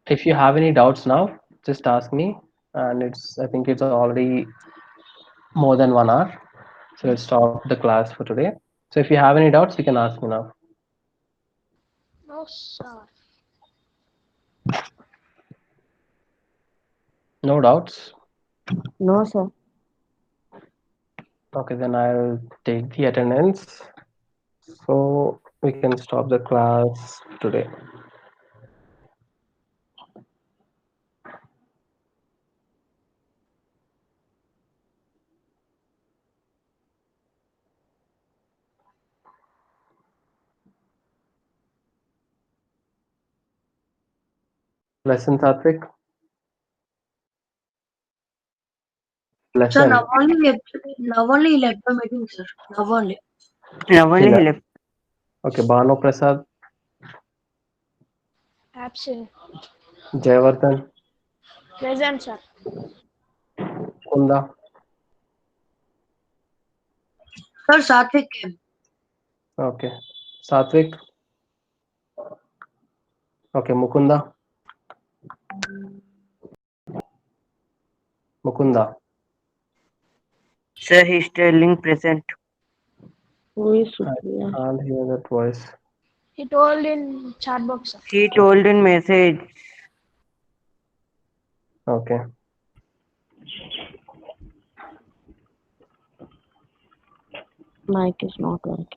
A: if you have any doubts now, just ask me. And I think it's already more than 1 hour, so let's stop the class for today. So if you have any doubts, you can ask me now.
B: No, sir.
A: No doubts?
C: No, sir.
A: Okay, then I'll take the attendance, so we can stop the class today. Lesson, Satvik?
F: Sir,
A: Lesson.
F: now only left the meeting, sir. Now only.
E: Now only he
A: Ele-
E: left.
A: Okay, Bhanu Prasad,
B: Absent.
A: Jayavardhan,
B: Present, sir.
A: Kunda,
F: Sir, Satvik came.
A: okay, Satvik, okay, Mukunda, Mukunda,
E: Sir, he's telling present.
C: Who is
A: I
C: Supriya?
A: can't hear that voice.
B: He told in chat box, sir.
E: He told in message.
A: Okay,
C: Mic is not working.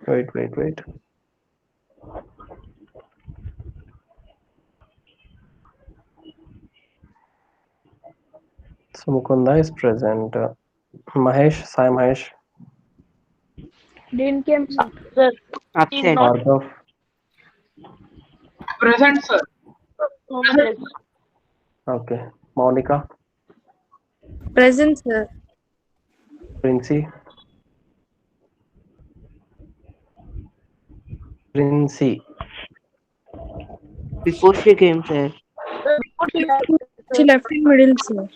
A: wait. So Mukunda is present. Mahesh, Sai Mahesh,
B: Didn't came, sir.
D: Sir,
E: Absent.
A: Bhargav,
G: Present, sir.
D: yes.
A: okay, Monica,
B: Present, sir.
A: Princey, Princey,
E: Before she came, sir.
B: She left in middle, sir.